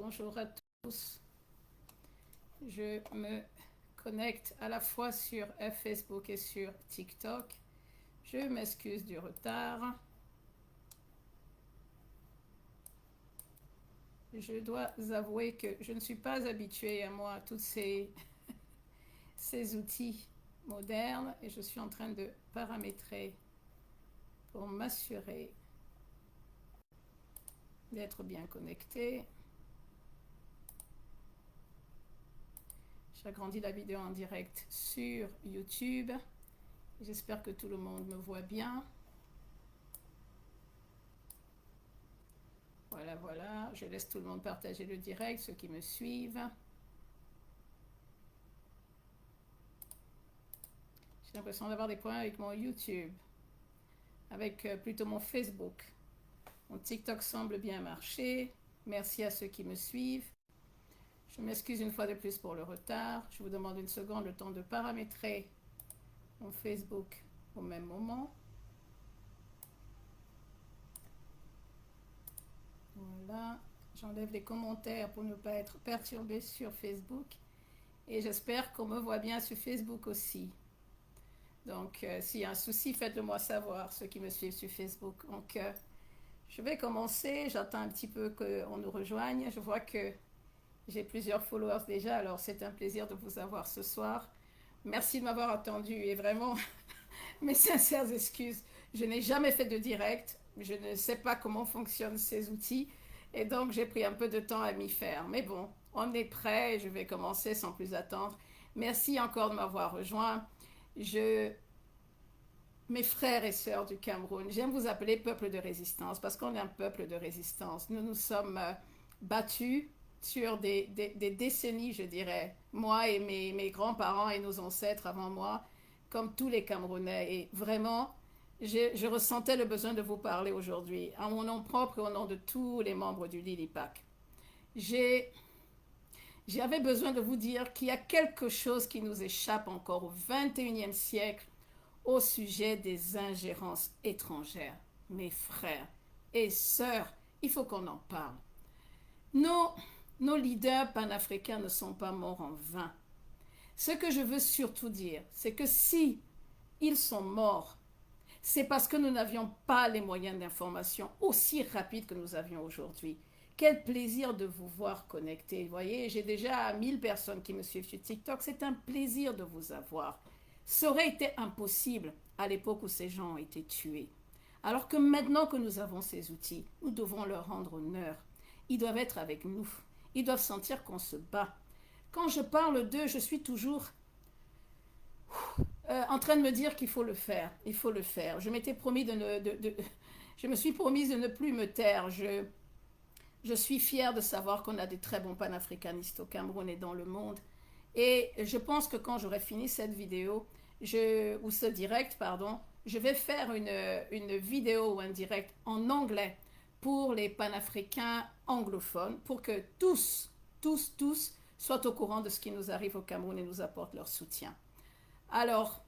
Bonjour à tous. Je me connecte à la fois sur Facebook et sur TikTok. Je m'excuse du retard. Je dois avouer que je ne suis pas habituée à moi à tous ces outils modernes et je suis en train de paramétrer pour m'assurer d'être bien connectée. J'agrandis la vidéo en direct sur YouTube. J'espère que tout le monde me voit bien. Voilà, voilà. Je laisse tout le monde partager le direct, ceux qui me suivent. J'ai l'impression d'avoir des problèmes avec mon YouTube, avec plutôt mon Facebook. Mon TikTok semble bien marcher. Merci à ceux qui me suivent. Je m'excuse une fois de plus pour le retard. Je vous demande une seconde, le temps de paramétrer mon Facebook au même moment. Voilà. J'enlève les commentaires pour ne pas être perturbé sur Facebook. Et j'espère qu'on me voit bien sur Facebook aussi. Donc, s'il y a un souci, faites-le moi savoir, ceux qui me suivent sur Facebook. Donc, je vais commencer. J'attends un petit peu qu'on nous rejoigne. Je vois que j'ai plusieurs followers déjà, alors c'est un plaisir de vous avoir ce soir. Merci de m'avoir attendu et vraiment, mes sincères excuses. Je n'ai jamais fait de direct. Je ne sais pas comment fonctionnent ces outils. Et donc, j'ai pris un peu de temps à m'y faire. Mais bon, on est prêt. Je vais commencer sans plus attendre. Merci encore de m'avoir rejoint. Mes frères et sœurs du Cameroun, j'aime vous appeler peuple de résistance parce qu'on est un peuple de résistance. Nous nous sommes battus sur des décennies, je dirais. Moi et mes grands-parents et nos ancêtres avant moi, comme tous les Camerounais. Et vraiment, je ressentais le besoin de vous parler aujourd'hui, en mon nom propre et au nom de tous les membres du Lilipac. J'avais besoin de vous dire qu'il y a quelque chose qui nous échappe encore au XXIe siècle au sujet des ingérences étrangères. Mes frères et sœurs, il faut qu'on en parle. Nos leaders panafricains ne sont pas morts en vain. Ce que je veux surtout dire, c'est que si ils sont morts, c'est parce que nous n'avions pas les moyens d'information aussi rapides que nous avions aujourd'hui. Quel plaisir de vous voir connectés. Vous voyez, j'ai déjà 1000 personnes qui me suivent sur TikTok. C'est un plaisir de vous avoir. Ça aurait été impossible à l'époque où ces gens ont été tués. Alors que maintenant que nous avons ces outils, nous devons leur rendre honneur. Ils doivent être avec nous. Ils doivent sentir qu'on se bat. Quand je parle d'eux, je suis toujours en train de me dire qu'il faut le faire. Il faut le faire. Je m'étais promis je me suis promise de ne plus me taire. Je suis fière de savoir qu'on a des très bons panafricanistes au Cameroun et dans le monde. Et je pense que quand j'aurai fini cette vidéo, ou ce direct, pardon, je vais faire une vidéo ou un direct en anglais pour les panafricains anglophones, pour que tous soient au courant de ce qui nous arrive au Cameroun et nous apportent leur soutien. Alors,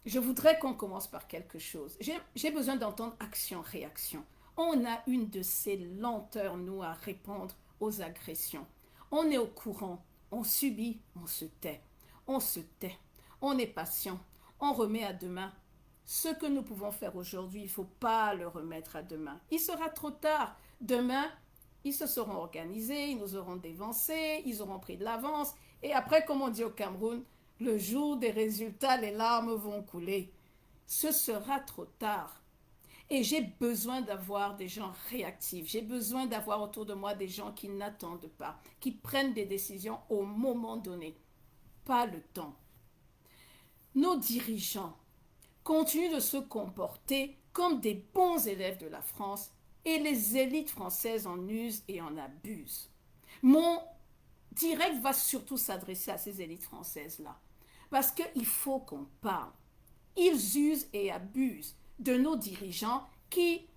je voudrais qu'on commence par quelque chose. J'ai besoin d'entendre action-réaction. On a une de ces lenteurs, nous, à répondre aux agressions. On est au courant, on subit, on se tait. On se tait, on est patient, on remet à demain. Ce que nous pouvons faire aujourd'hui, il ne faut pas le remettre à demain. Il sera trop tard. Demain, ils se seront organisés, ils nous auront dévancés, ils auront pris de l'avance. Et après, comme on dit au Cameroun, le jour des résultats, les larmes vont couler. Ce sera trop tard. Et j'ai besoin d'avoir des gens réactifs. J'ai besoin d'avoir autour de moi des gens qui n'attendent pas, qui prennent des décisions au moment donné. Pas le temps. Nos dirigeants continuent de se comporter comme des bons élèves de la France et les élites françaises en usent et en abusent. Mon direct va surtout s'adresser à ces élites françaises-là parce qu'il faut qu'on parle. Ils usent et abusent de nos dirigeants qui,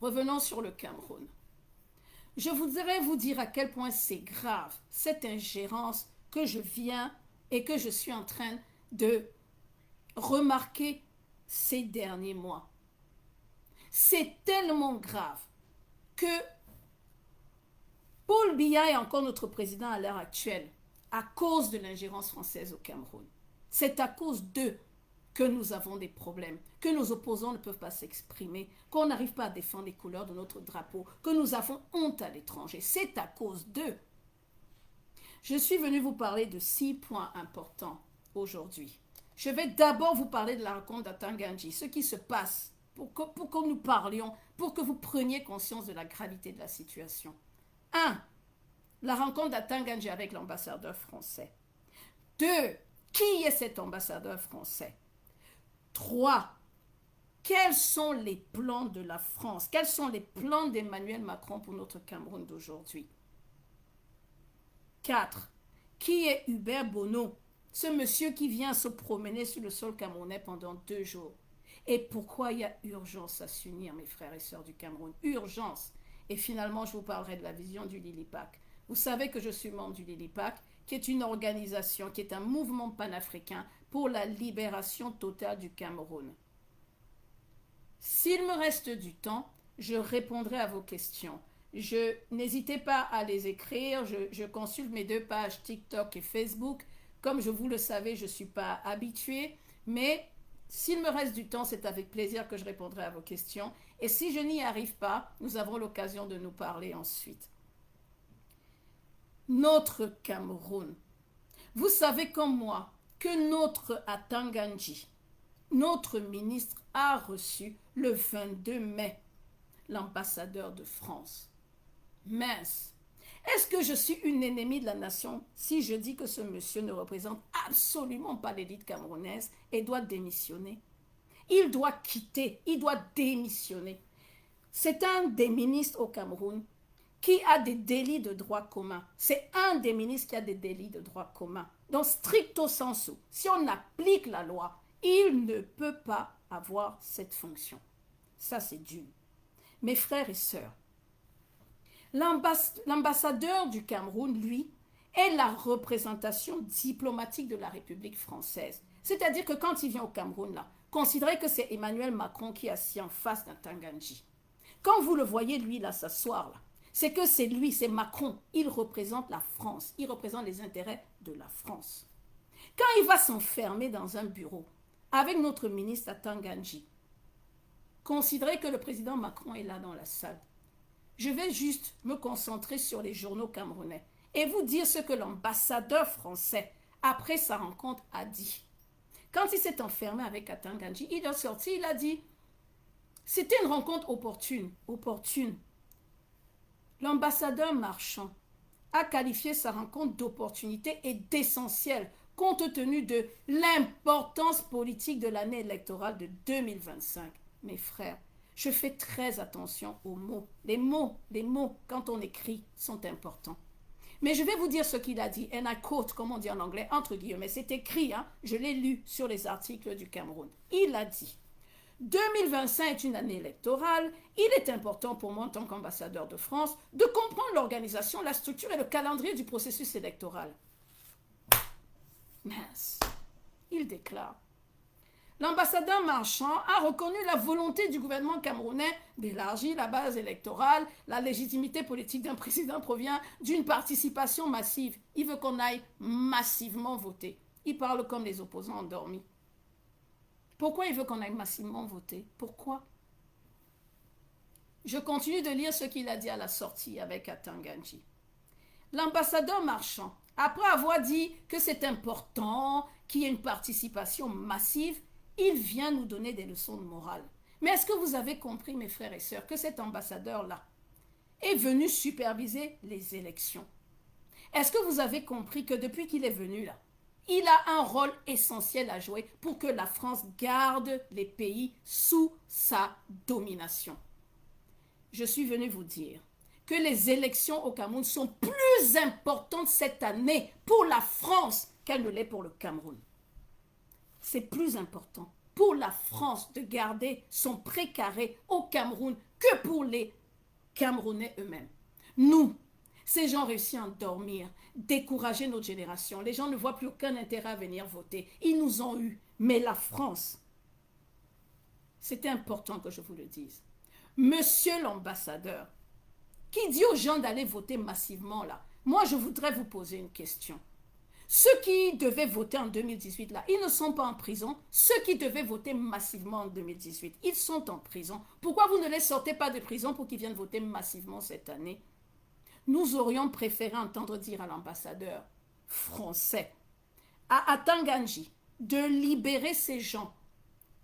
revenons sur le Cameroun, je voudrais vous dire à quel point c'est grave cette ingérence que je viens et que je suis en train de remarquer ces derniers mois. C'est tellement grave que Paul Biya est encore notre président à l'heure actuelle à cause de l'ingérence française au Cameroun. C'est à cause d'eux que nous avons des problèmes, que nos opposants ne peuvent pas s'exprimer, qu'on n'arrive pas à défendre les couleurs de notre drapeau, que nous avons honte à l'étranger. C'est à cause d'eux. Je suis venue vous parler de 6 points importants aujourd'hui. Je vais d'abord vous parler de la rencontre d'Atanganji, ce qui se passe, pour que nous parlions, pour que vous preniez conscience de la gravité de la situation. 1. La rencontre d'Atanganji avec l'ambassadeur français. 2. Qui est cet ambassadeur français? 3. Quels sont les plans de la France? Quels sont les plans d'Emmanuel Macron pour notre Cameroun d'aujourd'hui? 4. Qui est Hubert Bonneau, ce monsieur qui vient se promener sur le sol camerounais pendant 2 jours? Et pourquoi il y a urgence à s'unir, mes frères et sœurs du Cameroun? Urgence. Et finalement, je vous parlerai de la vision du Lilipac. Vous savez que je suis membre du Lilipac, qui est une organisation, qui est un mouvement panafricain pour la libération totale du Cameroun. S'il me reste du temps, je répondrai à vos questions. N'hésitez pas à les écrire. Je consulte mes 2 pages TikTok et Facebook. Comme vous le savez, je ne suis pas habituée, mais s'il me reste du temps, c'est avec plaisir que je répondrai à vos questions. Et si je n'y arrive pas, nous avons l'occasion de nous parler ensuite. Notre Cameroun. Vous savez comme moi que notre Atanganji, notre ministre, a reçu le 22 mai l'ambassadeur de France. Mince! Est-ce que je suis une ennemie de la nation si je dis que ce monsieur ne représente absolument pas l'élite camerounaise et doit démissionner? Il doit quitter, il doit démissionner. C'est un des ministres au Cameroun qui a des délits de droit commun. C'est un des ministres qui a des délits de droit commun. Donc, stricto sensu, si on applique la loi, il ne peut pas avoir cette fonction. Ça, c'est d'une. Mes frères et sœurs, l'ambassadeur du Cameroun, lui, est la représentation diplomatique de la République française. C'est-à-dire que quand il vient au Cameroun, là, considérez que c'est Emmanuel Macron qui est assis en face d'Atanganji. Quand vous le voyez, lui, là, s'asseoir, là, c'est que c'est lui, c'est Macron. Il représente la France. Il représente les intérêts de la France. Quand il va s'enfermer dans un bureau avec notre ministre Atanganji, considérez que le président Macron est là dans la salle. Je vais juste me concentrer sur les journaux camerounais et vous dire ce que l'ambassadeur français, après sa rencontre, a dit. Quand il s'est enfermé avec Atanganji, il est sorti, il a dit « C'était une rencontre opportune. L'ambassadeur Marchand a qualifié sa rencontre d'opportunité et d'essentiel compte tenu de l'importance politique de l'année électorale de 2025. » Mes frères, je fais très attention aux mots. Les mots, quand on écrit, sont importants. Mais je vais vous dire ce qu'il a dit. And I quote, comme on dit en anglais, entre guillemets. C'est écrit, hein? Je l'ai lu sur les articles du Cameroun. Il a dit, 2025 est une année électorale. Il est important pour moi, en tant qu'ambassadeur de France, de comprendre l'organisation, la structure et le calendrier du processus électoral. Mince. Il déclare. L'ambassadeur Marchand a reconnu la volonté du gouvernement camerounais d'élargir la base électorale. La légitimité politique d'un président provient d'une participation massive. Il veut qu'on aille massivement voter. Il parle comme les opposants endormis. Pourquoi il veut qu'on aille massivement voter? Pourquoi? Je continue de lire ce qu'il a dit à la sortie avec Atanganji. L'ambassadeur Marchand, après avoir dit que c'est important qu'il y ait une participation massive, il vient nous donner des leçons de morale. Mais est-ce que vous avez compris, mes frères et sœurs, que cet ambassadeur-là est venu superviser les élections? Est-ce que vous avez compris que depuis qu'il est venu là, il a un rôle essentiel à jouer pour que la France garde les pays sous sa domination? Je suis venu vous dire que les élections au Cameroun sont plus importantes cette année pour la France qu'elles ne l'est pour le Cameroun. C'est plus important pour la France de garder son précaré au Cameroun que pour les Camerounais eux-mêmes. Nous, ces gens réussissent à endormir, décourager notre génération. Les gens ne voient plus aucun intérêt à venir voter. Ils nous ont eus. Mais la France, c'était important que je vous le dise. Monsieur l'ambassadeur, qui dit aux gens d'aller voter massivement là? Moi, je voudrais vous poser une question. Ceux qui devaient voter en 2018 là, ils ne sont pas en prison. Ceux qui devaient voter massivement en 2018, ils sont en prison. Pourquoi vous ne les sortez pas de prison pour qu'ils viennent voter massivement cette année? Nous aurions préféré entendre dire à l'ambassadeur français, à Atanganji, de libérer ces gens,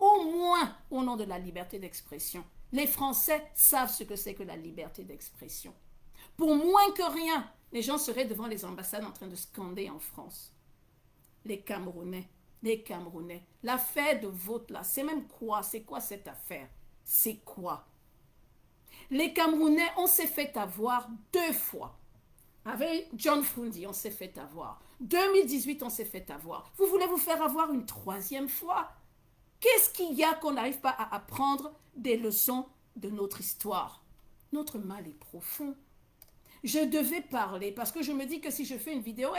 au moins au nom de la liberté d'expression. Les Français savent ce que c'est que la liberté d'expression. Pour moins que rien, les gens seraient devant les ambassades en train de scander en France. Les Camerounais, l'affaire de vote là, c'est même quoi? C'est quoi cette affaire? C'est quoi? Les Camerounais, on s'est fait avoir 2 fois. Avec John Fundi, on s'est fait avoir. 2018, on s'est fait avoir. Vous voulez vous faire avoir une 3e fois? Qu'est-ce qu'il y a qu'on n'arrive pas à apprendre des leçons de notre histoire? Notre mal est profond. Je devais parler parce que je me dis que si je fais une vidéo,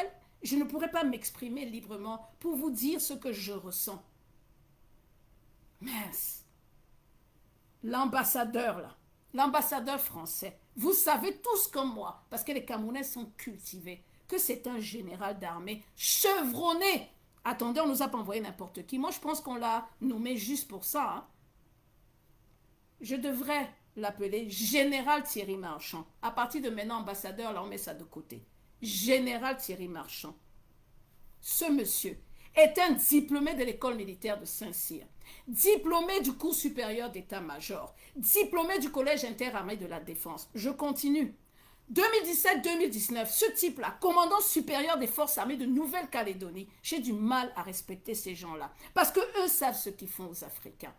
je ne pourrais pas m'exprimer librement pour vous dire ce que je ressens. Mince. L'ambassadeur là, l'ambassadeur français, vous savez tous comme moi, parce que les Camerounais sont cultivés, que c'est un général d'armée chevronné. Attendez, on ne nous a pas envoyé n'importe qui. Moi, je pense qu'on l'a nommé juste pour ça. Hein. Je devrais l'appeler Général Thierry Marchand. À partir de maintenant, ambassadeur, là, on met ça de côté. Général Thierry Marchand. Ce monsieur est un diplômé de l'école militaire de Saint-Cyr, diplômé du cours supérieur d'état-major, diplômé du collège interarmé de la défense. Je continue. 2017-2019, ce type-là, commandant supérieur des forces armées de Nouvelle-Calédonie, j'ai du mal à respecter ces gens-là. Parce qu'eux savent ce qu'ils font aux Africains.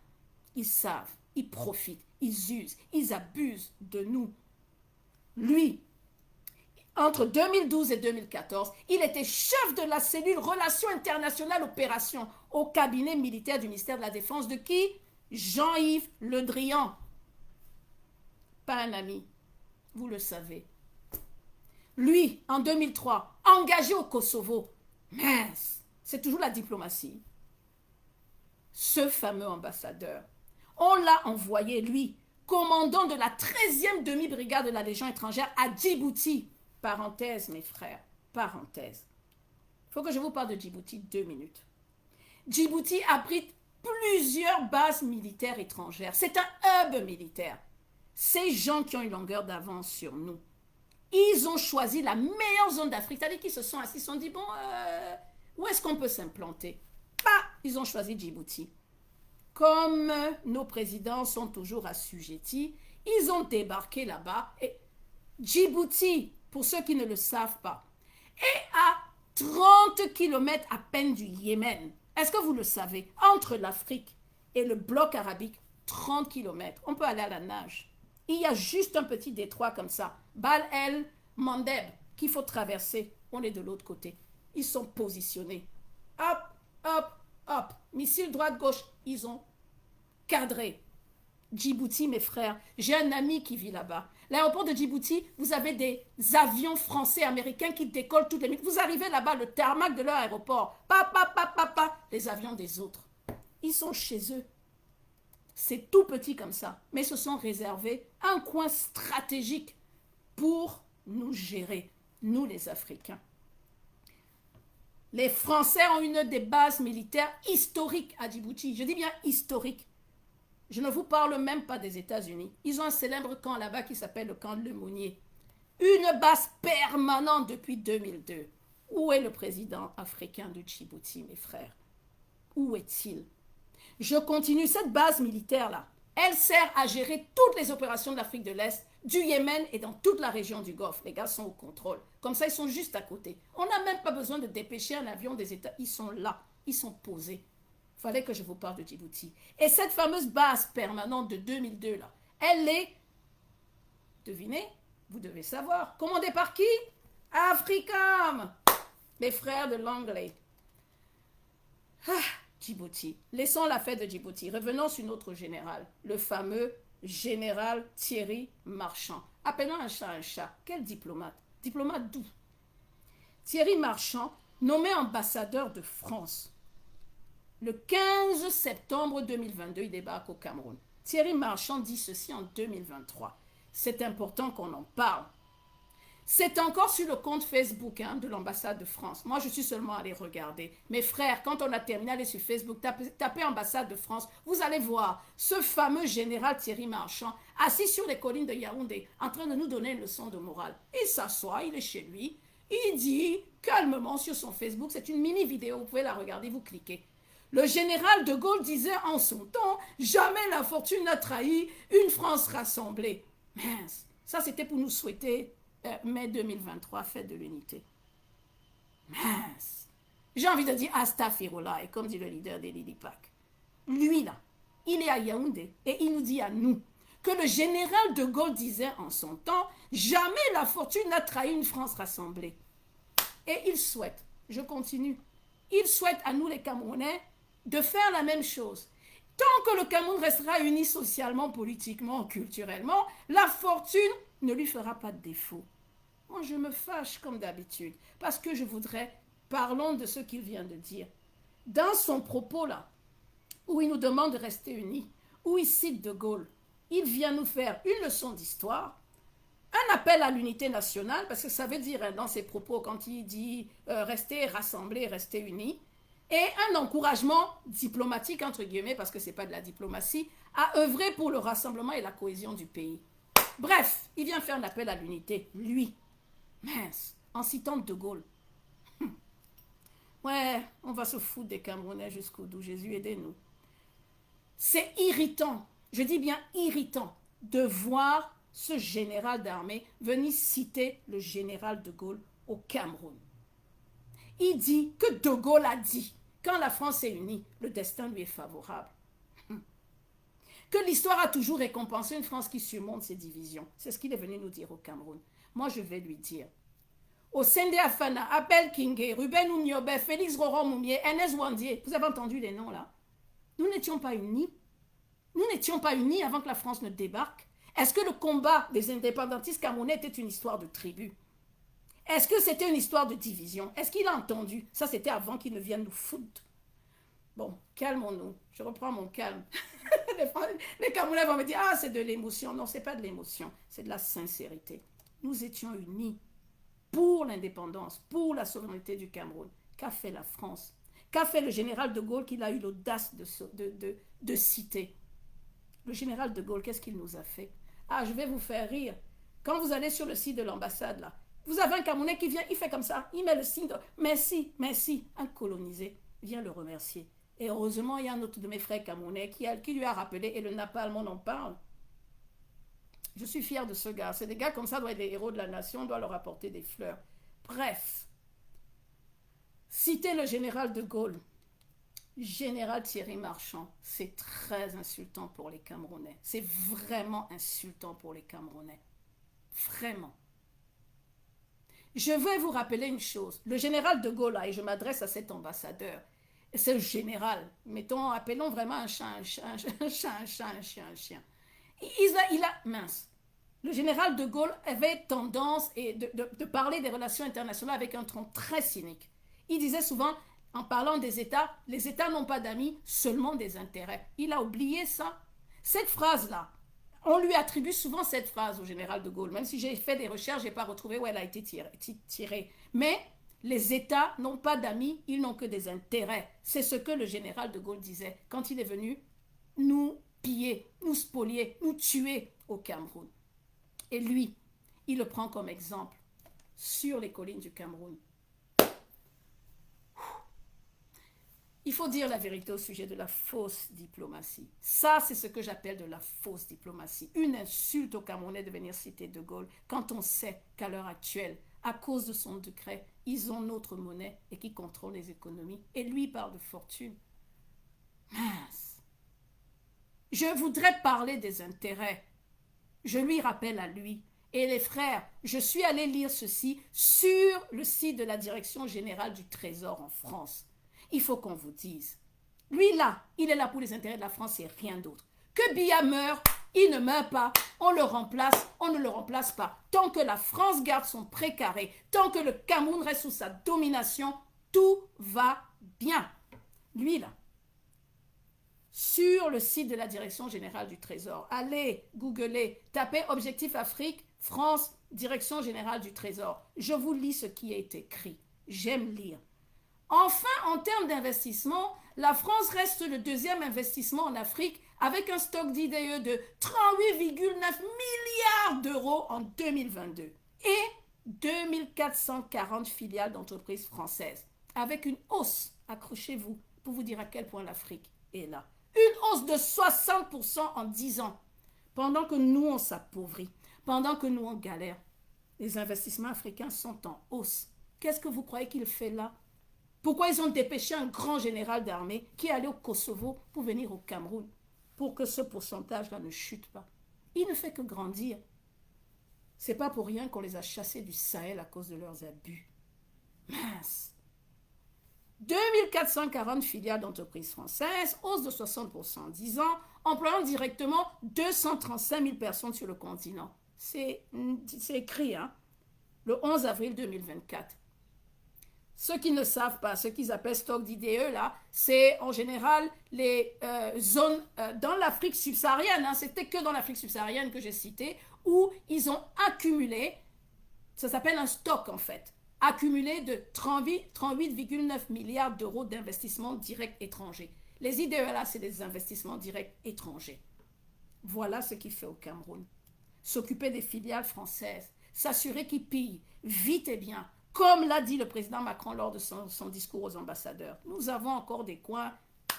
Ils savent, ils profitent, ils usent, ils abusent de nous. Lui, entre 2012 et 2014, il était chef de la cellule Relations internationales opérations au cabinet militaire du ministère de la Défense de qui? Jean-Yves Le Drian. Pas un ami, vous le savez. Lui, en 2003, engagé au Kosovo. Mince, c'est toujours la diplomatie. Ce fameux ambassadeur, on l'a envoyé, lui, commandant de la 13e demi-brigade de la Légion étrangère à Djibouti. Parenthèse, mes frères, parenthèse. Il faut que je vous parle de Djibouti 2 minutes. Djibouti abrite plusieurs bases militaires étrangères. C'est un hub militaire. Ces gens qui ont une longueur d'avance sur nous, ils ont choisi la meilleure zone d'Afrique. C'est-à-dire qu'ils se sont assis, ils se sont dit, bon, où est-ce qu'on peut s'implanter? Ils ont choisi Djibouti. Comme nos présidents sont toujours assujettis, ils ont débarqué là-bas. Et Djibouti, pour ceux qui ne le savent pas, est à 30 km à peine du Yémen. Est-ce que vous le savez? Entre l'Afrique et le bloc arabique, 30 km. On peut aller à la nage. Il y a juste un petit détroit comme ça, Bab el-Mandeb, qu'il faut traverser. On est de l'autre côté. Ils sont positionnés. Hop, hop, hop. Missile droite-gauche, ils ont cadré. Djibouti, mes frères, j'ai un ami qui vit là-bas. L'aéroport de Djibouti, vous avez des avions français, américains qui décollent toutes les minutes. Vous arrivez là-bas, le tarmac de leur aéroport. Les avions des autres. Ils sont chez eux. C'est tout petit comme ça, mais se sont réservés un coin stratégique pour nous gérer, nous les Africains. Les Français ont une des bases militaires historiques à Djibouti. Je dis bien historique. Je ne vous parle même pas des États-Unis. Ils ont un célèbre camp là-bas qui s'appelle le camp Lemonnier. Une base permanente depuis 2002. Où est le président africain de Djibouti, mes frères? Où est-il? Je continue, cette base militaire-là, elle sert à gérer toutes les opérations de l'Afrique de l'Est, du Yémen et dans toute la région du Golfe. Les gars sont au contrôle. Comme ça, ils sont juste à côté. On n'a même pas besoin de dépêcher un avion des États. Ils sont là. Ils sont posés. Il fallait que je vous parle de Djibouti. Et cette fameuse base permanente de 2002, là, elle est, devinez, vous devez savoir, commandée par qui? Africam, mes frères de l'anglais. Djibouti. Laissons la fête de Djibouti. Revenons sur notre général, le fameux général Thierry Marchand. Appelons un chat un chat. Quel diplomate? Diplomate d'où? Thierry Marchand, nommé ambassadeur de France. Le 15 septembre 2022, il débarque au Cameroun. Thierry Marchand dit ceci en 2023. c'est important qu'on en parle. C'est encore sur le compte Facebook de l'ambassade de France. Moi, je suis seulement allée regarder. Mes frères, quand on a terminé, allez sur Facebook, tapez ambassade de France, vous allez voir ce fameux général Thierry Marchand assis sur les collines de Yaoundé en train de nous donner une leçon de morale. Il s'assoit, il est chez lui, il dit calmement sur son Facebook, c'est une mini vidéo, vous pouvez la regarder, vous cliquez. Le général de Gaulle disait en son temps, jamais la fortune n'a trahi une France rassemblée. Mince, ça c'était pour nous souhaiter mai 2023, fête de l'unité. Mince. J'ai envie de dire Astaghfirullah, et comme dit le leader des Lily Pack. Lui là, il est à Yaoundé et il nous dit à nous que le général de Gaulle disait en son temps, jamais la fortune n'a trahi une France rassemblée. Et il souhaite, je continue, il souhaite à nous les Camerounais de faire la même chose. Tant que le Cameroun restera uni socialement, politiquement, culturellement, la fortune ne lui fera pas de défaut. Moi, je me fâche comme d'habitude, parce que je voudrais, parlons de ce qu'il vient de dire. Dans son propos là, où il nous demande de rester unis, où il cite De Gaulle, il vient nous faire une leçon d'histoire, un appel à l'unité nationale, parce que ça veut dire dans ses propos, quand il dit rester rassemblés, rester unis, et un encouragement diplomatique, entre guillemets, parce que ce n'est pas de la diplomatie, à œuvrer pour le rassemblement et la cohésion du pays. Bref, il vient faire un appel à l'unité, lui. Mince, en citant De Gaulle. Ouais, on va se foutre des Camerounais jusqu'au bout. Jésus, aidez-nous. C'est irritant, je dis bien irritant, de voir ce général d'armée venir citer le général de Gaulle au Cameroun. Il dit que De Gaulle a dit, quand la France est unie, le destin lui est favorable. Que l'histoire a toujours récompensé une France qui surmonte ses divisions. C'est ce qu'il est venu nous dire au Cameroun. Moi, je vais lui dire. Au Sende Afana, Abel Kingé, Ruben Ouniobe, Félix Roran Moumier, Ernest Wandier, vous avez entendu les noms là? Nous n'étions pas unis. Nous n'étions pas unis avant que la France ne débarque. Est-ce que le combat des indépendantistes camerounais était une histoire de tribu? Est-ce que c'était une histoire de division? Est-ce qu'il a entendu? Ça, c'était avant qu'il ne vienne nous foutre. Bon, calmons-nous. Je reprends mon calme. Les Camerounais vont me dire, ah, c'est de l'émotion. Non, ce n'est pas de l'émotion. C'est de la sincérité. Nous étions unis pour l'indépendance, pour la souveraineté du Cameroun. Qu'a fait la France? Qu'a fait le général de Gaulle qu'il a eu l'audace de citer? Le général de Gaulle, qu'est-ce qu'il nous a fait? Ah, je vais vous faire rire. Quand vous allez sur le site de l'ambassade, là, vous avez un Camerounais qui vient, il fait comme ça, il met le signe de merci, merci. Un colonisé vient le remercier. Et heureusement, il y a un autre de mes frères camerounais qui lui a rappelé, et le napalm, on en parle. Je suis fier de ce gars. C'est des gars comme ça, doivent être les héros de la nation, on doit leur apporter des fleurs. Bref, citer le général de Gaulle, général Thierry Marchand, c'est très insultant pour les Camerounais. C'est vraiment insultant pour les Camerounais. Vraiment. Je vais vous rappeler une chose. Le général de Gaulle, et je m'adresse à cet ambassadeur, c'est le général. Mettons, appelons vraiment un chat, un chat, un chat, un chat, un chien, un chien. Mince. Le général de Gaulle avait tendance de parler des relations internationales avec un ton très cynique. Il disait souvent, en parlant des États, les États n'ont pas d'amis, seulement des intérêts. Il a oublié ça. Cette phrase-là, on lui attribue souvent cette phrase au général de Gaulle. Même si j'ai fait des recherches, je n'ai pas retrouvé où elle a été tirée. Mais les États n'ont pas d'amis, ils n'ont que des intérêts. C'est ce que le général de Gaulle disait quand il est venu nous piller, nous spolier, nous tuer au Cameroun. Et lui, il le prend comme exemple sur les collines du Cameroun. Il faut dire la vérité au sujet de la fausse diplomatie. Ça, c'est ce que j'appelle de la fausse diplomatie. Une insulte aux Camerounais de venir citer De Gaulle quand on sait qu'à l'heure actuelle, à cause de son décret, ils ont notre monnaie et qui contrôlent les économies. Et lui parle de fortune. Mince. Je voudrais parler des intérêts. Je lui rappelle à lui. Et les frères, je suis allé lire ceci sur le site de la Direction générale du Trésor en France. Il faut qu'on vous dise. Lui là, il est là pour les intérêts de la France et rien d'autre. Que Biya meurt, il ne meurt pas. On le remplace, on ne le remplace pas. Tant que la France garde son précaré, tant que le Cameroun reste sous sa domination, tout va bien. Lui là, sur le site de la Direction générale du Trésor. Allez, googlez, tapez Objectif Afrique, France, Direction générale du Trésor. Je vous lis ce qui est écrit. J'aime lire. Enfin, en termes d'investissement, la France reste le deuxième investissement en Afrique avec un stock d'IDE de 38,9 milliards d'euros en 2022 et 2440 filiales d'entreprises françaises avec une hausse, accrochez-vous, pour vous dire à quel point l'Afrique est là. Une hausse de 60% en 10 ans. Pendant que nous, on s'appauvrit, pendant que nous, on galère, les investissements africains sont en hausse. Qu'est-ce que vous croyez qu'il fait là? Pourquoi ils ont dépêché un grand général d'armée qui est allé au Kosovo pour venir au Cameroun pour que ce pourcentage-là ne chute pas? Il ne fait que grandir. C'est pas pour rien qu'on les a chassés du Sahel à cause de leurs abus. Mince! 2440 filiales d'entreprises françaises, hausse de 60% en 10 ans, employant directement 235 000 personnes sur le continent. C'est écrit, hein? Le 11 avril 2024. Ceux qui ne savent pas, ce qu'ils appellent stock d'IDE, là, c'est en général les zones dans l'Afrique subsaharienne, hein, c'était que dans l'Afrique subsaharienne que j'ai cité, où ils ont accumulé, ça s'appelle un stock en fait, accumulé de 38,9 milliards d'euros d'investissements directs étrangers. Les IDE, là, c'est des investissements directs étrangers. Voilà ce qu'il fait au Cameroun. S'occuper des filiales françaises, s'assurer qu'ils pillent vite et bien, comme l'a dit le président Macron lors de son discours aux ambassadeurs. Nous avons encore des coins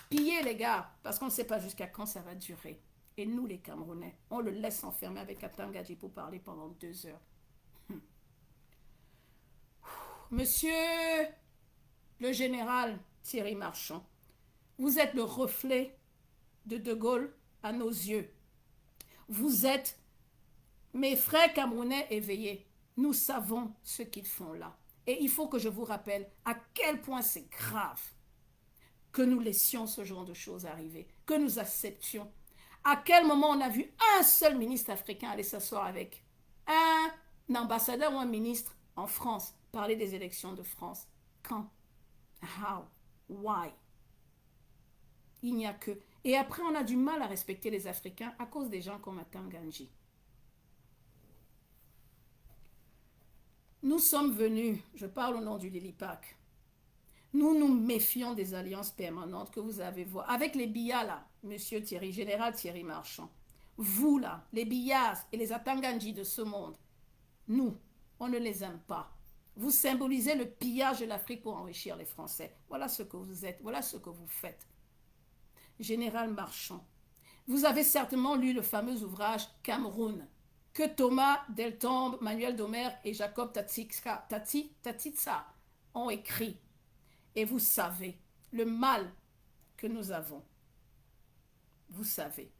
pillés, les gars, parce qu'on ne sait pas jusqu'à quand ça va durer. Et nous, les Camerounais, on le laisse enfermer avec Atangadji pour parler pendant 2 heures. Monsieur le général Thierry Marchand, vous êtes le reflet de Gaulle à nos yeux. Vous êtes mes frères camerounais éveillés. Nous savons ce qu'ils font là. Et il faut que je vous rappelle à quel point c'est grave que nous laissions ce genre de choses arriver, que nous acceptions. À quel moment on a vu un seul ministre africain aller s'asseoir avec un ambassadeur ou un ministre en France parler des élections de France? Quand? How? Why? Il n'y a que... Et après, on a du mal à respecter les Africains à cause des gens comme Atangadji. Nous sommes venus, je parle au nom du Lilipac, nous nous méfions des alliances permanentes que vous avez vues. Avec les Biya là, monsieur Thierry, général Thierry Marchand, vous là, les Biyas et les Atangadji de ce monde, nous, on ne les aime pas. Vous symbolisez le pillage de l'Afrique pour enrichir les Français. Voilà ce que vous êtes, voilà ce que vous faites. Général Marchand, vous avez certainement lu le fameux ouvrage Cameroun, que Thomas Deltombe, Manuel Domer et Jacob Tatitsa ont écrit. Et vous savez le mal que nous avons. Vous savez.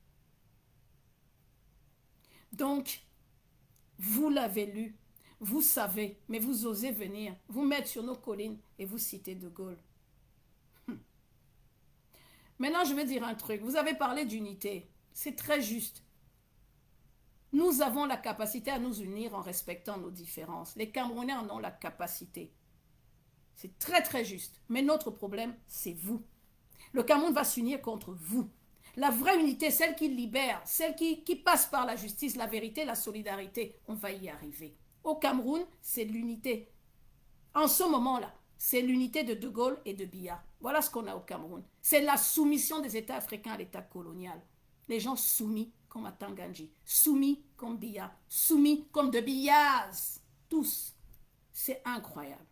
Donc, vous l'avez lu, vous savez, mais vous osez venir, vous mettre sur nos collines et vous citer De Gaulle. Maintenant, je vais dire un truc. Vous avez parlé d'unité. C'est très juste. Nous avons la capacité à nous unir en respectant nos différences. Les Camerounais en ont la capacité. C'est très très juste. Mais notre problème, c'est vous. Le Cameroun va s'unir contre vous. La vraie unité, celle qui libère, celle qui passe par la justice, la vérité, la solidarité, on va y arriver. Au Cameroun, c'est l'unité. En ce moment-là, c'est l'unité de De Gaulle et de Biya. Voilà ce qu'on a au Cameroun. C'est la soumission des États africains à l'État colonial. Les gens soumis comme Atangadji, soumis comme Biya, soumis comme de Biyas. Tous. C'est incroyable.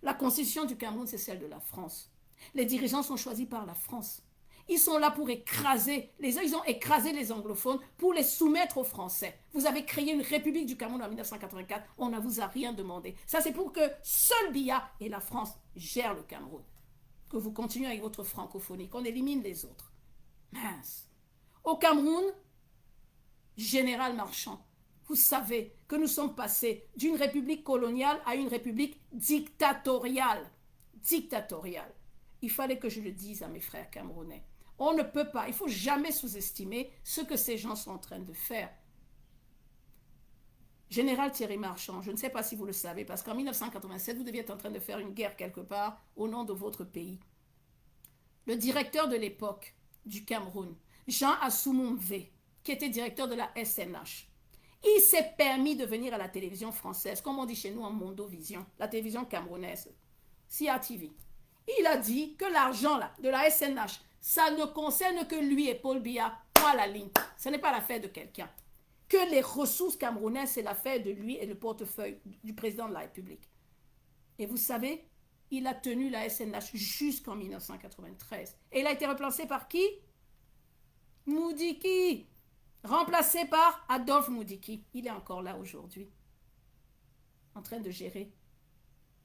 La constitution du Cameroun, c'est celle de la France. Les dirigeants sont choisis par la France. Ils sont là pour écraser, ils ont écrasé les anglophones pour les soumettre aux Français. Vous avez créé une république du Cameroun en 1984, on ne vous a rien demandé. Ça, c'est pour que seul Biya et la France gèrent le Cameroun. Que vous continuez avec votre francophonie, qu'on élimine les autres. Mince. Au Cameroun, général Marchand, vous savez que nous sommes passés d'une république coloniale à une république dictatoriale. Dictatoriale. Il fallait que je le dise à mes frères camerounais. On ne peut pas, il ne faut jamais sous-estimer ce que ces gens sont en train de faire. Général Thierry Marchand, je ne sais pas si vous le savez, parce qu'en 1987, vous deviez être en train de faire une guerre quelque part au nom de votre pays. Le directeur de l'époque du Cameroun, Jean Assoumoun V, qui était directeur de la SNH, il s'est permis de venir à la télévision française, comme on dit chez nous en Mondovision, la télévision camerounaise, CRTV. Il a dit que l'argent là, de la SNH, ça ne concerne que lui et Paul Biya, point la ligne. Ce n'est pas l'affaire de quelqu'un. Que les ressources camerounaises, c'est l'affaire de lui et le portefeuille du président de la République. Et vous savez, il a tenu la SNH jusqu'en 1993. Et il a été remplacé par qui? Moudiki. Remplacé par Adolphe Moudiki. Il est encore là aujourd'hui, en train de gérer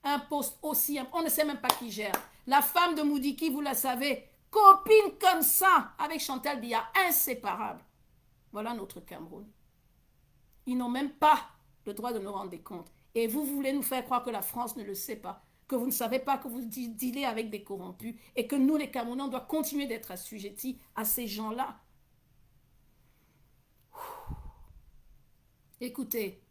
un poste aussi, on ne sait même pas qui gère. La femme de Moudiki, vous la savez, copine comme ça, avec Chantal Biya, inséparable. Voilà notre Cameroun. Ils n'ont même pas le droit de nous rendre des comptes. Et vous voulez nous faire croire que la France ne le sait pas, que vous ne savez pas que vous dealez avec des corrompus et que nous, les Camerounais, on doit continuer d'être assujettis à ces gens-là. Écoutez,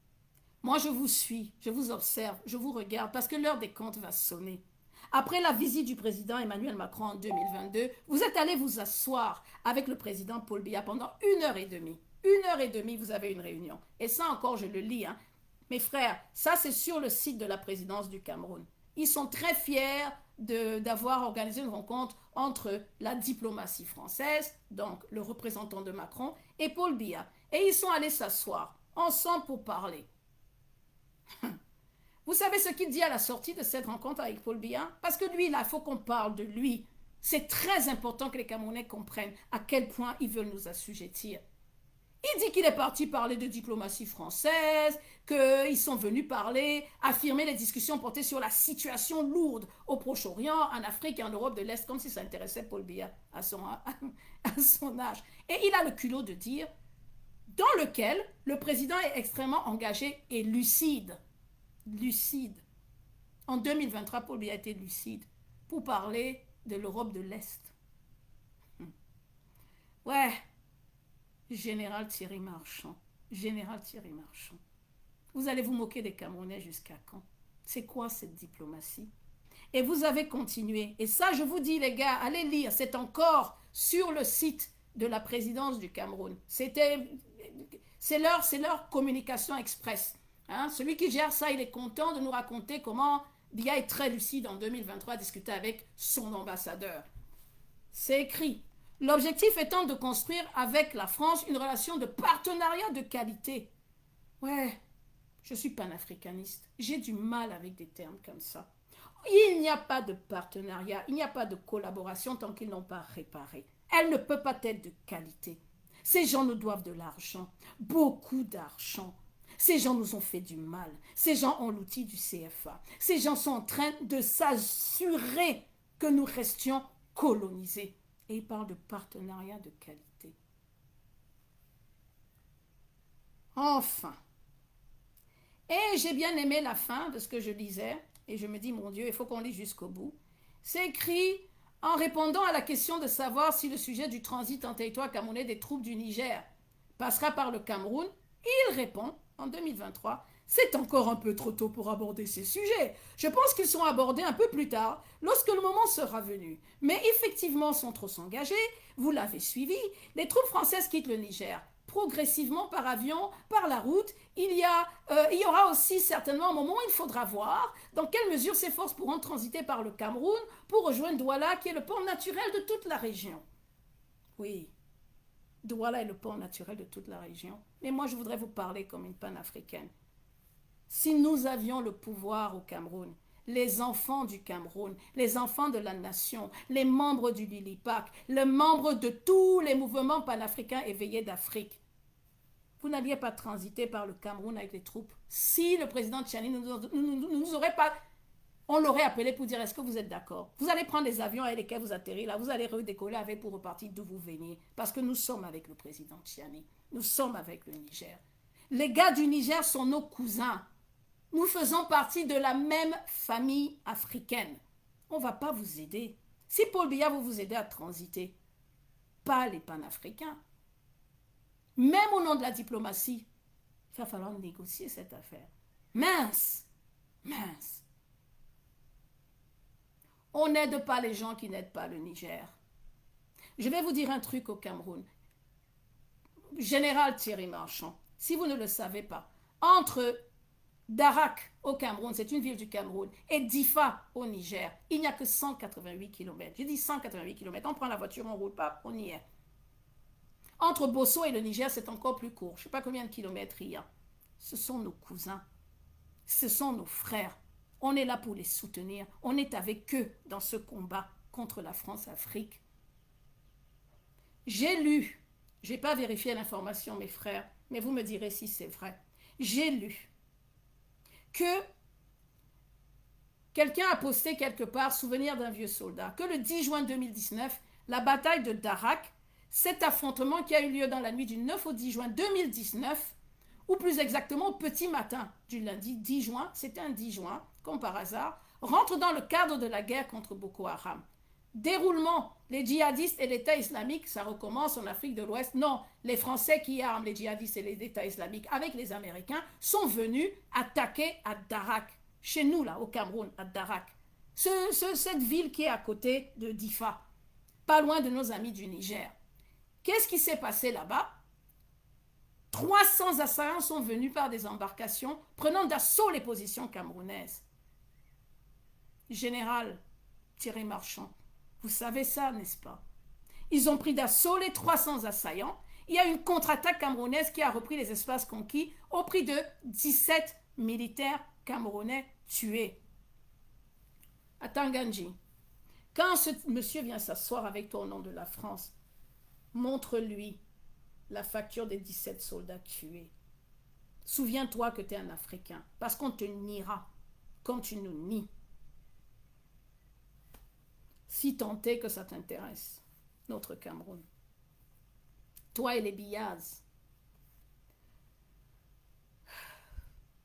moi je vous suis, je vous observe, je vous regarde parce que l'heure des comptes va sonner. Après la visite du président Emmanuel Macron en 2022, vous êtes allé vous asseoir avec le président Paul Biya pendant 1h30. 1h30, vous avez une réunion. Et ça encore, je le lis. Hein. Mes frères, ça c'est sur le site de la présidence du Cameroun. Ils sont très fiers d'avoir organisé une rencontre entre la diplomatie française, donc le représentant de Macron, et Paul Biya. Et ils sont allés s'asseoir ensemble pour parler. Vous savez ce qu'il dit à la sortie de cette rencontre avec Paul Biya? Parce que lui, là, il faut qu'on parle de lui. C'est très important que les Camerounais comprennent à quel point ils veulent nous assujettir. Il dit qu'il est parti parler de diplomatie française, qu'ils sont venus parler, affirmer les discussions portées sur la situation lourde au Proche-Orient, en Afrique et en Europe de l'Est, comme si ça intéressait Paul Biya à son âge. Et il a le culot de dire, dans lequel le président est extrêmement engagé et lucide. Lucide. En 2023, Paul Biya a été lucide pour parler de l'Europe de l'Est. Ouais, Général Thierry Marchand. Général Thierry Marchand. Vous allez vous moquer des Camerounais jusqu'à quand? C'est quoi cette diplomatie? Et vous avez continué. Et ça, je vous dis, les gars, allez lire. C'est encore sur le site de la présidence du Cameroun. C'est leur communication express. Hein? Celui qui gère ça, il est content de nous raconter comment Biya est très lucide en 2023 à discuter avec son ambassadeur. C'est écrit. L'objectif étant de construire avec la France une relation de partenariat de qualité. Ouais, je suis panafricaniste. J'ai du mal avec des termes comme ça. Il n'y a pas de partenariat, il n'y a pas de collaboration tant qu'ils n'ont pas réparé. Elle ne peut pas être de qualité. Ces gens nous doivent de l'argent, beaucoup d'argent. Ces gens nous ont fait du mal. Ces gens ont l'outil du CFA. Ces gens sont en train de s'assurer que nous restions colonisés. Et il parle de partenariat de qualité. Enfin. Et j'ai bien aimé la fin de ce que je lisais. Et je me dis, mon Dieu, il faut qu'on lise jusqu'au bout. C'est écrit en répondant à la question de savoir si le sujet du transit en territoire camerounais des troupes du Niger passera par le Cameroun. Il répond, en 2023, c'est encore un peu trop tôt pour aborder ces sujets. Je pense qu'ils seront abordés un peu plus tard, lorsque le moment sera venu. Mais effectivement, sans trop s'engager, vous l'avez suivi, les troupes françaises quittent le Niger. Progressivement par avion, par la route, il y aura aussi certainement un moment où il faudra voir dans quelle mesure ces forces pourront transiter par le Cameroun pour rejoindre Douala, qui est le port naturel de toute la région. Oui, Douala est le port naturel de toute la région. Mais moi, je voudrais vous parler comme une panafricaine. Si nous avions le pouvoir au Cameroun, les enfants du Cameroun, les enfants de la nation, les membres du Lilipac, les membres de tous les mouvements panafricains éveillés d'Afrique, vous n'alliez pas transiter par le Cameroun avec les troupes. Si le président Tchani ne nous aurait pas... On l'aurait appelé pour dire, est-ce que vous êtes d'accord? Vous allez prendre les avions avec lesquels vous atterrissez là, vous allez redécoller avec pour repartir d'où vous veniez. Parce que nous sommes avec le président Tchani. Nous sommes avec le Niger. Les gars du Niger sont nos cousins. Nous faisons partie de la même famille africaine. On ne va pas vous aider. Si Paul Biya veut vous aider à transiter, pas les panafricains. Même au nom de la diplomatie, il va falloir négocier cette affaire. Mince. On n'aide pas les gens qui n'aident pas le Niger. Je vais vous dire un truc au Cameroun. Général Thierry Marchand, si vous ne le savez pas, entre Darak au Cameroun, c'est une ville du Cameroun, et Difa au Niger, il n'y a que 188 km. J'ai dit 188 km. On prend la voiture, on ne roule pas, on y est. Entre Bosso et le Niger, c'est encore plus court. Je ne sais pas combien de kilomètres il y a. Ce sont nos cousins. Ce sont nos frères. On est là pour les soutenir. On est avec eux dans ce combat contre la France-Afrique. J'ai lu, je n'ai pas vérifié l'information, mes frères, mais vous me direz si c'est vrai. J'ai lu que quelqu'un a posté quelque part, souvenir d'un vieux soldat, que le 10 juin 2019, la bataille de Darak, cet affrontement qui a eu lieu dans la nuit du 9 au 10 juin 2019, ou plus exactement au petit matin du lundi 10 juin, c'était un 10 juin, comme par hasard, rentre dans le cadre de la guerre contre Boko Haram. Déroulement, les djihadistes et l'État islamique, ça recommence en Afrique de l'Ouest. Non, les Français qui arment les djihadistes et l'État islamique avec les Américains sont venus attaquer à Darak, chez nous là, au Cameroun, à Darak. Cette ville qui est à côté de Difa, pas loin de nos amis du Niger. Qu'est-ce qui s'est passé là-bas? 300 assaillants sont venus par des embarcations, prenant d'assaut les positions camerounaises. Général Thierry Marchand, vous savez ça, n'est-ce pas? Ils ont pris d'assaut les 300 assaillants. Il y a une contre-attaque camerounaise qui a repris les espaces conquis au prix de 17 militaires camerounais tués. À Tanganji, quand ce monsieur vient s'asseoir avec toi au nom de la France, montre-lui la facture des 17 soldats tués. Souviens-toi que tu es un Africain, parce qu'on te niera comme tu nous nies. Si tant est que ça t'intéresse, notre Cameroun. Toi et les Biyaz.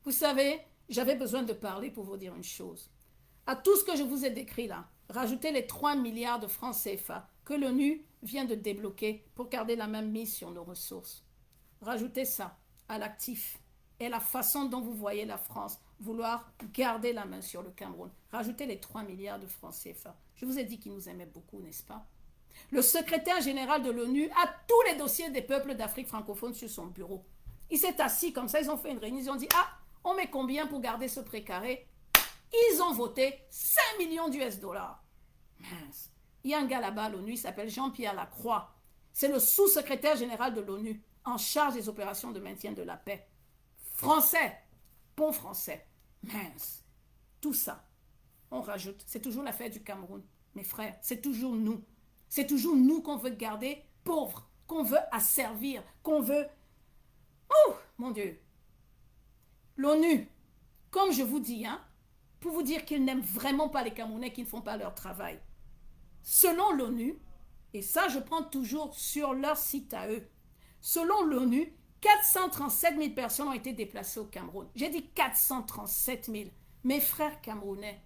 Vous savez, j'avais besoin de parler pour vous dire une chose. À tout ce que je vous ai décrit là, rajoutez les 3 milliards de francs CFA que l'ONU vient de débloquer pour garder la même mise sur nos ressources. Rajoutez ça à l'actif et la façon dont vous voyez la France vouloir garder la main sur le Cameroun. Rajoutez les 3 milliards de francs CFA. Je vous ai dit qu'il nous aimait beaucoup, n'est-ce pas? Le secrétaire général de l'ONU a tous les dossiers des peuples d'Afrique francophone sur son bureau. Il s'est assis comme ça, ils ont fait une réunion, ils ont dit « Ah, on met combien pour garder ce précaré ?» Ils ont voté 5 millions d'US dollars. Mince. Il y a un gars là-bas à l'ONU, il s'appelle Jean-Pierre Lacroix. C'est le sous-secrétaire général de l'ONU en charge des opérations de maintien de la paix. Français, bon français. Mince. Tout ça, on rajoute. C'est toujours l'affaire du Cameroun. Mes frères, c'est toujours nous. C'est toujours nous qu'on veut garder pauvres, qu'on veut asservir, qu'on veut... Oh, mon Dieu. L'ONU, comme je vous dis, pour vous dire qu'ils n'aiment vraiment pas les Camerounais qui ne font pas leur travail. Selon l'ONU, et ça je prends toujours sur leur site à eux, selon l'ONU, 437 000 personnes ont été déplacées au Cameroun. J'ai dit 437 000. Mes frères camerounais,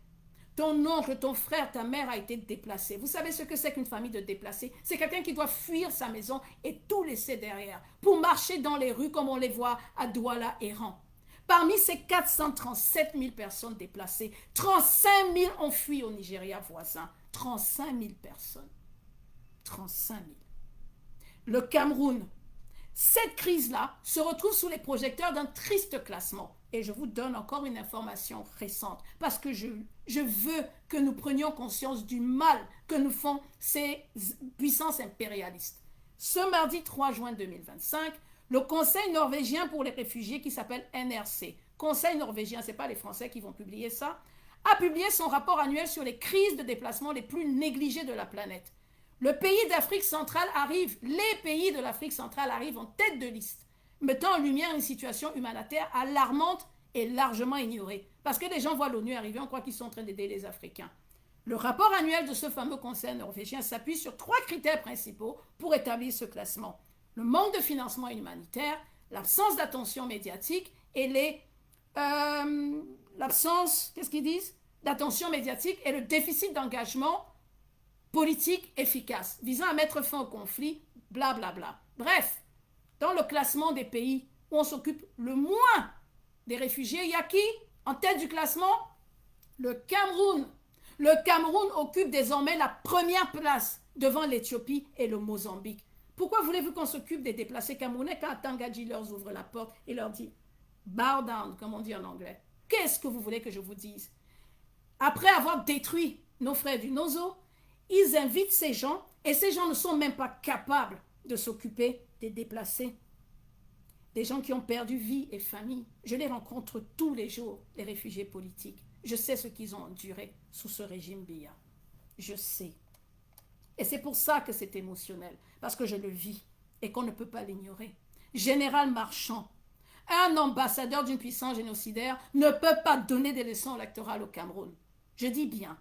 ton oncle, ton frère, ta mère a été déplacé. Vous savez ce que c'est qu'une famille de déplacés? C'est quelqu'un qui doit fuir sa maison et tout laisser derrière pour marcher dans les rues comme on les voit à Douala errant. Parmi ces 437 000 personnes déplacées, 35 000 ont fui au Nigeria voisin. 35 000 personnes. 35 000. Le Cameroun, cette crise-là se retrouve sous les projecteurs d'un triste classement. Et je vous donne encore une information récente parce que je veux que nous prenions conscience du mal que nous font ces puissances impérialistes. Ce mardi 3 juin 2025, le Conseil norvégien pour les réfugiés qui s'appelle NRC, Conseil norvégien, ce n'est pas les Français qui vont publier ça, a publié son rapport annuel sur les crises de déplacement les plus négligées de la planète. Le pays d'Afrique centrale arrive, les pays de l'Afrique centrale arrivent en tête de liste, mettant en lumière une situation humanitaire alarmante et largement ignorée. Parce que les gens voient l'ONU arriver, on croit qu'ils sont en train d'aider les Africains. Le rapport annuel de ce fameux conseil norvégien s'appuie sur 3 critères principaux pour établir ce classement. Le manque de financement humanitaire, l'absence d'attention médiatique et l'absence, qu'est-ce qu'ils disent? D'attention médiatique et le déficit d'engagement politique efficace, visant à mettre fin au conflit, blablabla. Bla bla. Bref, dans le classement des pays où on s'occupe le moins des réfugiés, il y a qui en tête du classement? Le Cameroun. Le Cameroun occupe désormais la première place devant l'Éthiopie et le Mozambique. Pourquoi voulez-vous qu'on s'occupe des déplacés camerounais quand Tangadji leur ouvre la porte et leur dit « bow down », comme on dit en anglais? Qu'est-ce que vous voulez que je vous dise? Après avoir détruit nos frères du Nozo, ils invitent ces gens et ces gens ne sont même pas capables de s'occuper des déplacés. Des gens qui ont perdu vie et famille. Je les rencontre tous les jours, les réfugiés politiques. Je sais ce qu'ils ont enduré sous ce régime Biya. Je sais. Et c'est pour ça que c'est émotionnel, parce que je le vis et qu'on ne peut pas l'ignorer. Général Marchand, un ambassadeur d'une puissance génocidaire ne peut pas donner des leçons électorales au Cameroun. Je dis bien,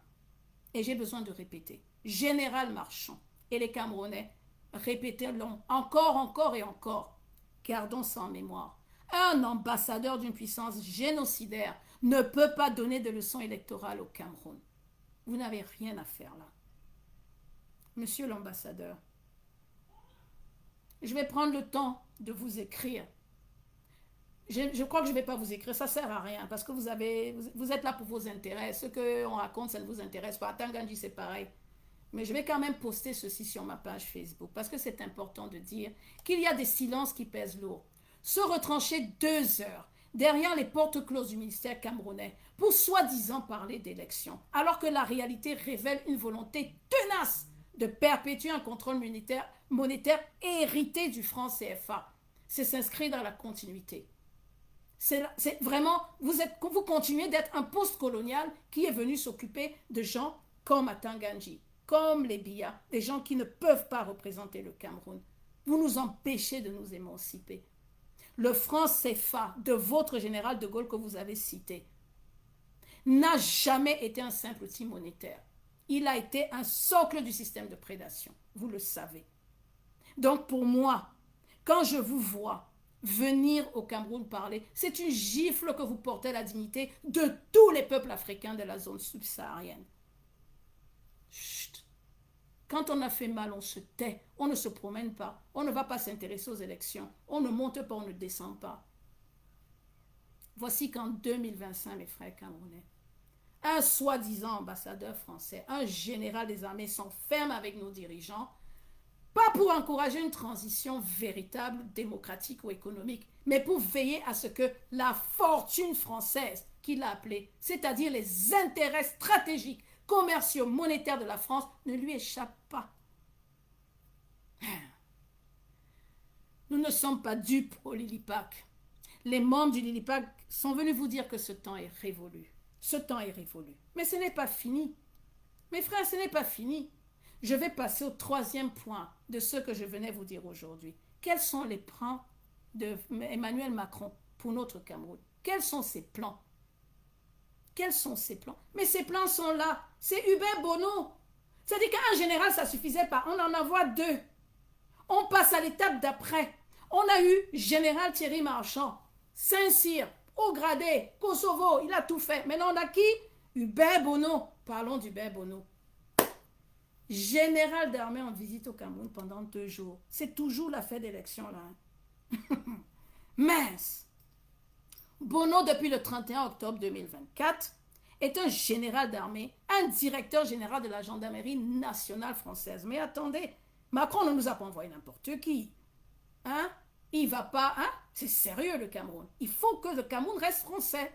et j'ai besoin de répéter. Général Marchand et les Camerounais, répétez-le encore et encore. Gardons ça en mémoire. Un ambassadeur d'une puissance génocidaire ne peut pas donner de leçons électorales au Cameroun. Vous n'avez rien à faire là. Monsieur l'ambassadeur, je vais prendre le temps de vous écrire. Je crois que je ne vais pas vous écrire, ça ne sert à rien, parce que vous êtes là pour vos intérêts. Ce qu'on raconte, ça ne vous intéresse pas. Tangadji, c'est pareil. Mais je vais quand même poster ceci sur ma page Facebook, parce que c'est important de dire qu'il y a des silences qui pèsent lourd. Se retrancher 2 heures derrière les portes closes du ministère camerounais pour soi-disant parler d'élections, alors que la réalité révèle une volonté tenace de perpétuer un contrôle monétaire hérité du franc CFA. C'est s'inscrire dans la continuité. C'est vraiment, vous continuez d'être un post-colonial qui est venu s'occuper de gens comme Tangadji, comme les Biya, des gens qui ne peuvent pas représenter le Cameroun. Vous nous empêchez de nous émanciper. Le franc CFA de votre général de Gaulle que vous avez cité n'a jamais été un simple outil monétaire. Il a été un socle du système de prédation. Vous le savez. Donc pour moi, quand je vous vois venir au Cameroun parler, c'est une gifle que vous portez à la dignité de tous les peuples africains de la zone subsaharienne. Chut. Quand on a fait mal, on se tait, on ne se promène pas, on ne va pas s'intéresser aux élections, on ne monte pas, on ne descend pas. Voici qu'en 2025, mes frères camerounais, un soi-disant ambassadeur français, un général des armées s'enferme avec nos dirigeants, pas pour encourager une transition véritable, démocratique ou économique, mais pour veiller à ce que la fortune française, qu'il a appelée, c'est-à-dire les intérêts stratégiques, commerciaux, monétaires de la France, ne lui échappent pas. Nous ne sommes pas dupes au Lilipac. Les membres du Lilipac sont venus vous dire que ce temps est révolu. Ce temps est révolu. Mais ce n'est pas fini. Mes frères, ce n'est pas fini. Je vais passer au 3e point de ce que je venais vous dire aujourd'hui. Quels sont les plans d'Emmanuel Macron pour notre Cameroun? Quels sont ses plans? Quels sont ses plans? Mais ces plans sont là. C'est Hubert Bonneau. C'est-à-dire qu'un général, ça ne suffisait pas. On en envoie 2. On passe à l'étape d'après. On a eu général Thierry Marchand, Saint-Cyr, Haut-Gradé, Kosovo, il a tout fait. Maintenant, on a qui? Hubert Bonneau. Parlons d'Hubert Bonneau. Général d'armée en visite au Cameroun pendant 2 jours. C'est toujours l'affaire d'élection là. Mince. Bonneau, depuis le 31 octobre 2024, est un général d'armée, un directeur général de la gendarmerie nationale française. Mais attendez, Macron ne nous a pas envoyé n'importe qui. Hein? Il va pas, hein? C'est sérieux le Cameroun. Il faut que le Cameroun reste français.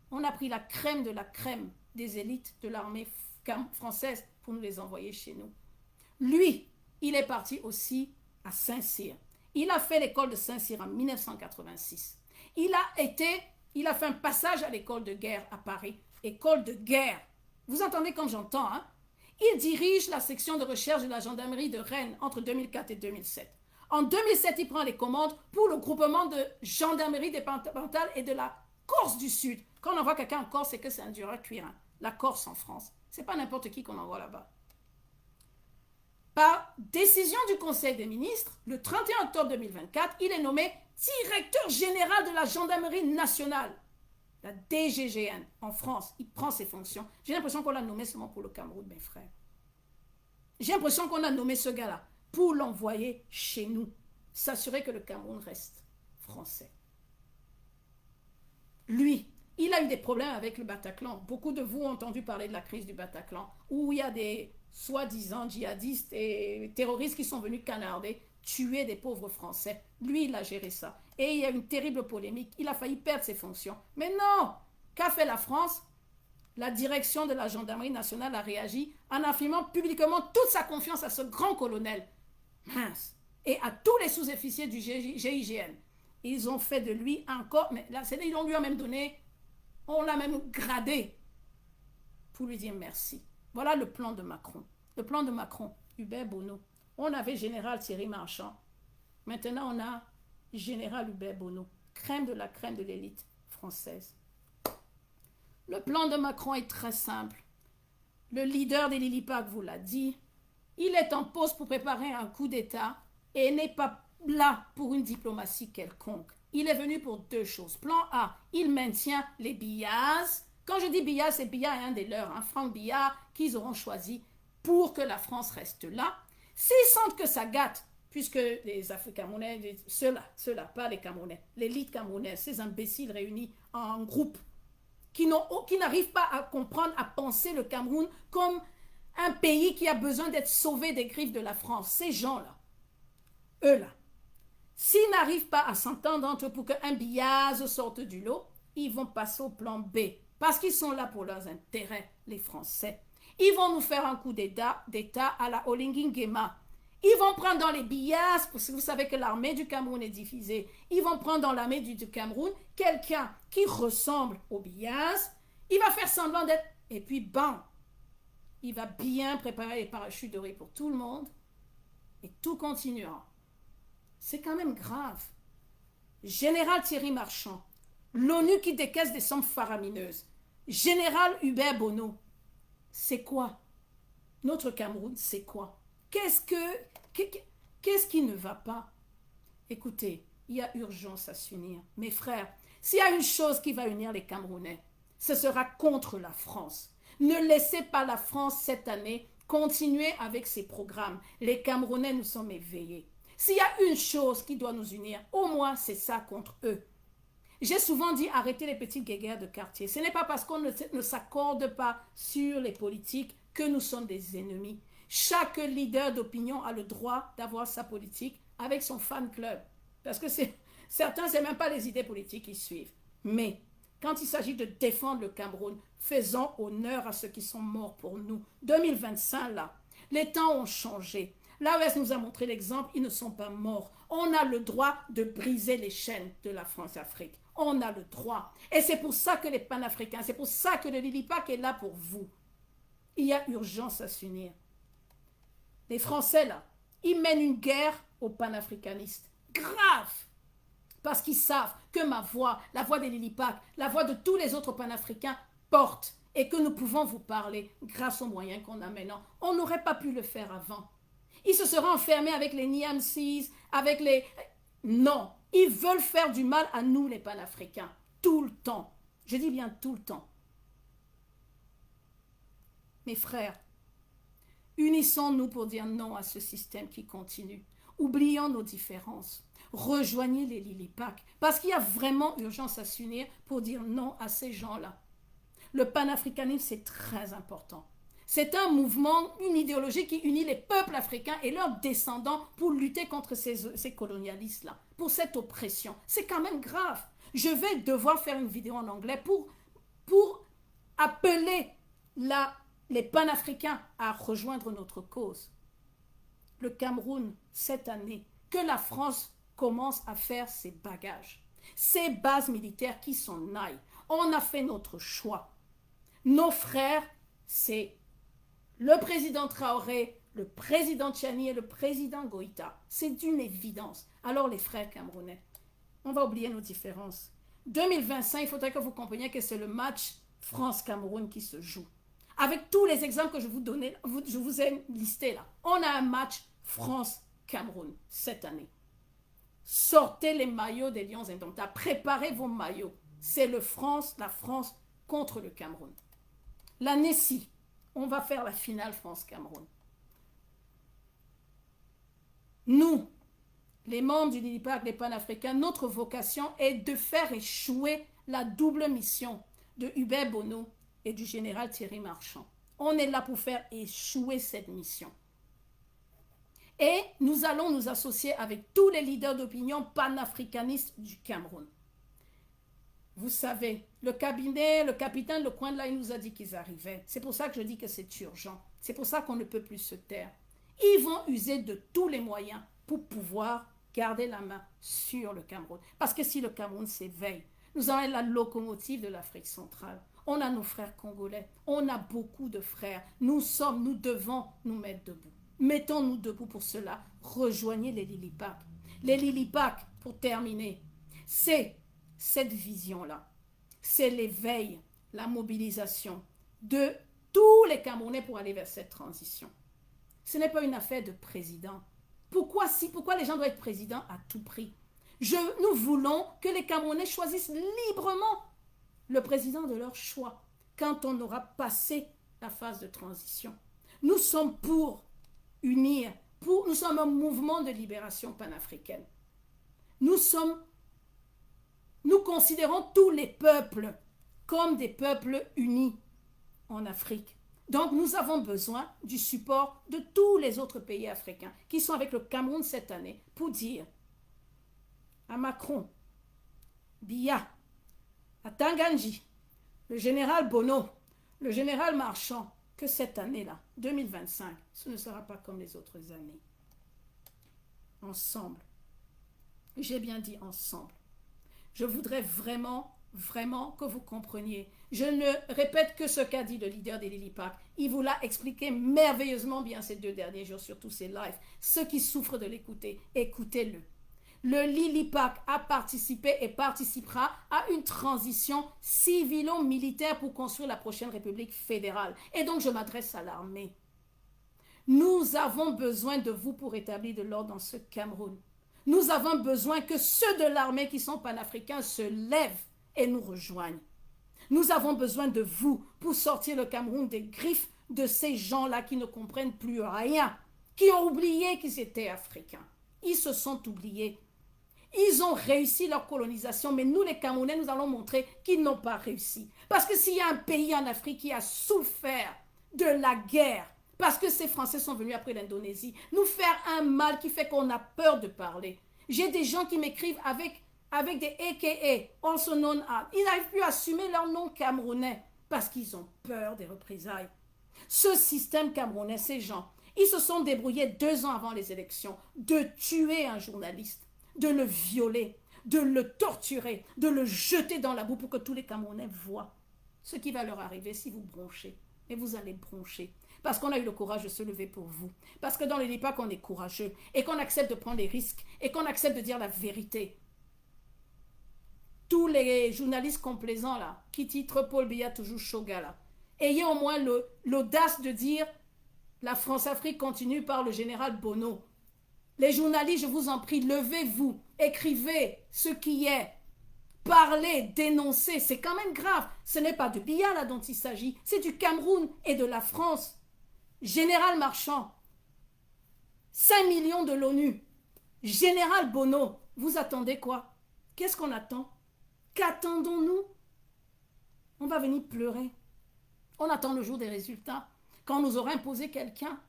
On a pris la crème de la crème des élites de l'armée française pour nous les envoyer chez nous. Lui, il est parti aussi à Saint-Cyr. Il a fait l'école de Saint-Cyr en 1986. Il a fait un passage à l'école de guerre à Paris. École de guerre. Vous entendez comme j'entends, hein? Il dirige la section de recherche de la gendarmerie de Rennes entre 2004 et 2007. En 2007, il prend les commandes pour le groupement de gendarmerie départementale et de la Corse du Sud. Quand on envoie quelqu'un en Corse, c'est que c'est un dur à cuire. Hein? La Corse en France. Ce n'est pas n'importe qui qu'on envoie là-bas. Par décision du Conseil des ministres, le 31 octobre 2024, il est nommé directeur général de la gendarmerie nationale, la DGGN, en France. Il prend ses fonctions. J'ai l'impression qu'on l'a nommé seulement pour le Cameroun, mes frères. J'ai l'impression qu'on a nommé ce gars-là pour l'envoyer chez nous, s'assurer que le Cameroun reste français. Lui, il a eu des problèmes avec le Bataclan. Beaucoup de vous ont entendu parler de la crise du Bataclan, où il y a des soi-disant djihadistes et terroristes qui sont venus canarder, tuer des pauvres Français. Lui, il a géré ça. Et il y a une terrible polémique. Il a failli perdre ses fonctions. Mais non! Qu'a fait la France? La direction de la gendarmerie nationale a réagi en affirmant publiquement toute sa confiance à ce grand colonel. Mince! Et à tous les sous-officiers du GIGN. Ils ont fait de lui encore, mais là, ils lui ont même donné, on l'a même gradé pour lui dire merci. Voilà le plan de Macron. Le plan de Macron, Hubert Bonneau. On avait général Thierry Marchand. Maintenant, on a général Hubert Bonneau, crème de l'élite française. Le plan de Macron est très simple. Le leader des Lilipac vous l'a dit. Il est en pause pour préparer un coup d'État et n'est pas là pour une diplomatie quelconque. Il est venu pour deux choses. Plan A, il maintient les Billaz. Quand je dis Billaz, c'est Billaz et un des leurs, Franck Billard, qu'ils auront choisi pour que la France reste là. S'ils sentent que ça gâte, puisque les Afro-Camerounais, ceux-là, pas les Camerounais, l'élite camerounaise, ces imbéciles réunis en groupe, qui n'arrivent pas à comprendre, à penser le Cameroun comme un pays qui a besoin d'être sauvé des griffes de la France. Ces gens-là, eux-là, s'ils n'arrivent pas à s'entendre entre eux pour qu'un Billaz sorte du lot, ils vont passer au plan B. Parce qu'ils sont là pour leurs intérêts, les Français. Ils vont nous faire un coup d'État à la Olingi Nguema. Ils vont prendre dans les Billaz, parce que vous savez que l'armée du Cameroun est divisée. Ils vont prendre dans l'armée du Cameroun quelqu'un qui ressemble au Billaz. Il va faire semblant d'être... Et puis, bam, il va bien préparer les parachutes dorés pour tout le monde. Et tout continuera. C'est quand même grave. Général Thierry Marchand, l'ONU qui décaisse des sommes faramineuses. Général Hubert Bonneau, c'est quoi? Notre Cameroun, c'est quoi? Qu'est-ce qui ne va pas? Écoutez, il y a urgence à s'unir. Mes frères, s'il y a une chose qui va unir les Camerounais, ce sera contre la France. Ne laissez pas la France cette année continuer avec ses programmes. Les Camerounais, nous sommes éveillés. S'il y a une chose qui doit nous unir, au moins c'est ça contre eux. J'ai souvent dit arrêtez les petites guéguerres de quartier. Ce n'est pas parce qu'on ne s'accorde pas sur les politiques que nous sommes des ennemis. Chaque leader d'opinion a le droit d'avoir sa politique avec son fan club. Parce que certains, ce n'est même pas les idées politiques qu'ils suivent. Mais quand il s'agit de défendre le Cameroun, faisons honneur à ceux qui sont morts pour nous. 2025, là, les temps ont changé. L'AES nous a montré l'exemple, ils ne sont pas morts. On a le droit de briser les chaînes de la France-Afrique. On a le droit. Et c'est pour ça que les panafricains, c'est pour ça que le Lilipac est là pour vous. Il y a urgence à s'unir. Les Français, là, ils mènent une guerre aux panafricanistes. Grave! Parce qu'ils savent que ma voix, la voix des Lilipac, la voix de tous les autres panafricains porte et que nous pouvons vous parler grâce aux moyens qu'on a maintenant. On n'aurait pas pu le faire avant. Ils se seraient enfermés avec les Niamsis, avec les... Non, ils veulent faire du mal à nous, les panafricains, tout le temps. Je dis bien tout le temps. Mes frères, unissons-nous pour dire non à ce système qui continue. Oublions nos différences. Rejoignez les Lilipac, parce qu'il y a vraiment urgence à s'unir pour dire non à ces gens-là. Le panafricanisme, c'est très important. C'est un mouvement, une idéologie qui unit les peuples africains et leurs descendants pour lutter contre ces colonialistes-là, pour cette oppression. C'est quand même grave. Je vais devoir faire une vidéo en anglais pour appeler les panafricains à rejoindre notre cause. Le Cameroun, cette année, que la France commence à faire ses bagages, ses bases militaires qui s'en aillent. On a fait notre choix. Nos frères, c'est le président Traoré, le président Tchani et le président Goïta. C'est d'une évidence. Alors les frères camerounais, on va oublier nos différences. 2025, il faudrait que vous compreniez que c'est le match France-Cameroun qui se joue. Avec tous les exemples que je vous ai listés là, on a un match France-Cameroun cette année. Sortez les maillots des Lions indomptables. Préparez vos maillots. C'est la France contre le Cameroun. L'année-ci, on va faire la finale France-Cameroun. Nous, les membres du Lilipac, les panafricains, notre vocation est de faire échouer la double mission de Hubert Bonneau et du général Thierry Marchand. On est là pour faire échouer cette mission. Et nous allons nous associer avec tous les leaders d'opinion panafricanistes du Cameroun. Vous savez, le capitaine Lecoinde, il nous a dit qu'ils arrivaient. C'est pour ça que je dis que c'est urgent. C'est pour ça qu'on ne peut plus se taire. Ils vont user de tous les moyens pour pouvoir garder la main sur le Cameroun. Parce que si le Cameroun s'éveille, nous avons la locomotive de l'Afrique centrale. On a nos frères congolais. On a beaucoup de frères. Nous devons nous mettre debout. Mettons-nous debout pour cela. Rejoignez les Lilipac. Les Lilipac, pour terminer, c'est cette vision-là. C'est l'éveil, la mobilisation de tous les Camerounais pour aller vers cette transition. Ce n'est pas une affaire de président. Pourquoi les gens doivent être présidents à tout prix? Nous voulons que les Camerounais choisissent librement le président de leur choix quand on aura passé la phase de transition. Nous sommes pour unir, nous sommes un mouvement de libération panafricaine. Nous considérons tous les peuples comme des peuples unis en Afrique. Donc, nous avons besoin du support de tous les autres pays africains qui sont avec le Cameroun cette année pour dire à Macron, Biya, à Tanganji, le général Bonneau, le général Marchand, que cette année-là, 2025, ce ne sera pas comme les autres années. Ensemble. J'ai bien dit ensemble. Je voudrais vraiment que vous compreniez. Je ne répète que ce qu'a dit le leader des Lilipac. Il vous l'a expliqué merveilleusement bien ces 2 derniers jours sur tous ces lives. Ceux qui souffrent de l'écouter, écoutez-le. Le Lilipac a participé et participera à une transition civilo-militaire pour construire la prochaine République fédérale. Et donc je m'adresse à l'armée. Nous avons besoin de vous pour établir de l'ordre dans ce Cameroun. Nous avons besoin que ceux de l'armée qui sont panafricains se lèvent et nous rejoignent. Nous avons besoin de vous pour sortir le Cameroun des griffes de ces gens-là qui ne comprennent plus rien, qui ont oublié qu'ils étaient africains. Ils se sont oubliés. Ils ont réussi leur colonisation, mais nous les Camerounais, nous allons montrer qu'ils n'ont pas réussi. Parce que s'il y a un pays en Afrique qui a souffert de la guerre, parce que ces Français sont venus après l'Indonésie, nous faire un mal qui fait qu'on a peur de parler. J'ai des gens qui m'écrivent avec des AKA, also known as. Ils n'arrivent plus à assumer leur nom camerounais parce qu'ils ont peur des représailles. Ce système camerounais, ces gens, ils se sont débrouillés 2 ans avant les élections de tuer un journaliste, de le violer, de le torturer, de le jeter dans la boue pour que tous les Camerounais voient ce qui va leur arriver si vous bronchez. Et vous allez broncher. Parce qu'on a eu le courage de se lever pour vous. Parce que dans les Lilipac, on est courageux. Et qu'on accepte de prendre des risques. Et qu'on accepte de dire la vérité. Tous les journalistes complaisants là, qui titrent Paul Biya toujours Shoga là, ayez au moins l'audace de dire la France-Afrique continue par le général Bonneau. Les journalistes, je vous en prie, levez-vous. Écrivez ce qui est. Parler, dénoncer, c'est quand même grave. Ce n'est pas de Biya là dont il s'agit, c'est du Cameroun et de la France. Général Marchand, 5 millions de l'ONU. Général Bonneau, vous attendez quoi? Qu'est-ce qu'on attend? Qu'attendons-nous? On va venir pleurer. On attend le jour des résultats, quand on nous aura imposé quelqu'un.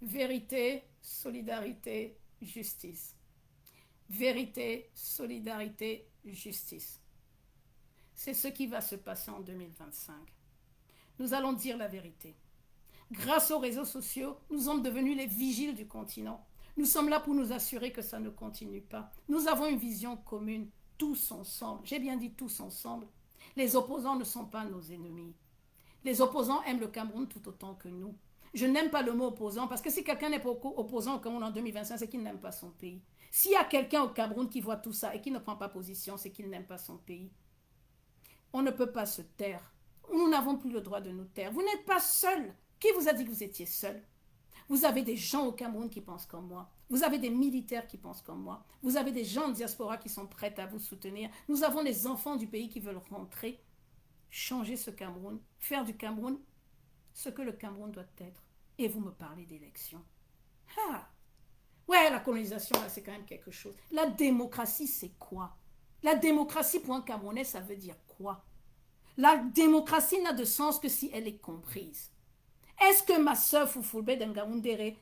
Vérité, solidarité, justice. Vérité, solidarité, justice. C'est ce qui va se passer en 2025. Nous allons dire la vérité. Grâce aux réseaux sociaux, nous sommes devenus les vigiles du continent. Nous sommes là pour nous assurer que ça ne continue pas. Nous avons une vision commune, tous ensemble. J'ai bien dit tous ensemble. Les opposants ne sont pas nos ennemis. Les opposants aiment le Cameroun tout autant que nous. Je n'aime pas le mot opposant parce que si quelqu'un n'est pas opposant au Cameroun en 2025, c'est qu'il n'aime pas son pays. S'il y a quelqu'un au Cameroun qui voit tout ça et qui ne prend pas position, c'est qu'il n'aime pas son pays. On ne peut pas se taire. Nous n'avons plus le droit de nous taire. Vous n'êtes pas seul. Qui vous a dit que vous étiez seul? Vous avez des gens au Cameroun qui pensent comme moi. Vous avez des militaires qui pensent comme moi. Vous avez des gens de diaspora qui sont prêts à vous soutenir. Nous avons les enfants du pays qui veulent rentrer, changer ce Cameroun, faire du Cameroun ce que le Cameroun doit être. Et vous me parlez d'élections. Ah! Well, la colonisation, là, c'est quand même quelque chose. La démocratie, c'est quoi? La démocratie, pour un Camerounais, ça veut dire quoi? La démocratie n'a de sens que si elle est comprise. Est-ce que ma soeur Foufoulbe d'Ngaoundéré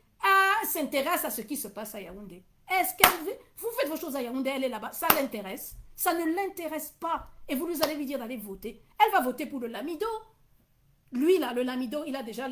s'intéresse à ce qui se passe à Yaoundé? Est-ce qu'elle... Vous faites vos choses à Yaoundé, elle est là-bas, ça l'intéresse? Ça ne l'intéresse pas. Et vous nous allez lui dire d'aller voter. Elle va voter pour le Lamido. Lui, là, le Lamido, il a déjà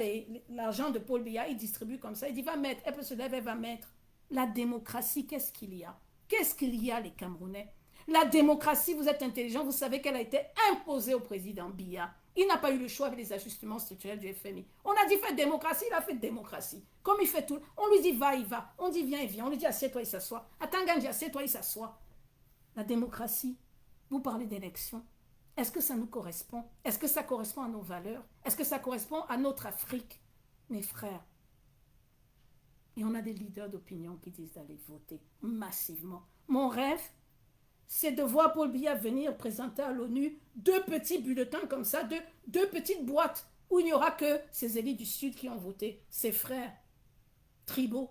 l'argent de Paul Biya, il distribue comme ça. Il dit, va mettre, elle peut se lever, elle va mettre. La démocratie, qu'est-ce qu'il y a? Qu'est-ce qu'il y a, les Camerounais? La démocratie, vous êtes intelligent, vous savez qu'elle a été imposée au président Biya. Il n'a pas eu le choix avec les ajustements structurels du FMI. On a dit faites démocratie, il a fait démocratie. Comme il fait tout, on lui dit va, il va. On dit viens, il vient. On lui dit assieds-toi, il s'assoit. Attends, Gandhi, assieds-toi, il s'assoit. La démocratie, vous parlez d'élection. Est-ce que ça nous correspond? Est-ce que ça correspond à nos valeurs? Est-ce que ça correspond à notre Afrique? Mes frères. Et on a des leaders d'opinion qui disent d'aller voter massivement. Mon rêve, c'est de voir Paul Biya venir présenter à l'ONU 2 petits bulletins comme ça, deux petites boîtes où il n'y aura que ces élites du Sud qui ont voté, ses frères tribaux.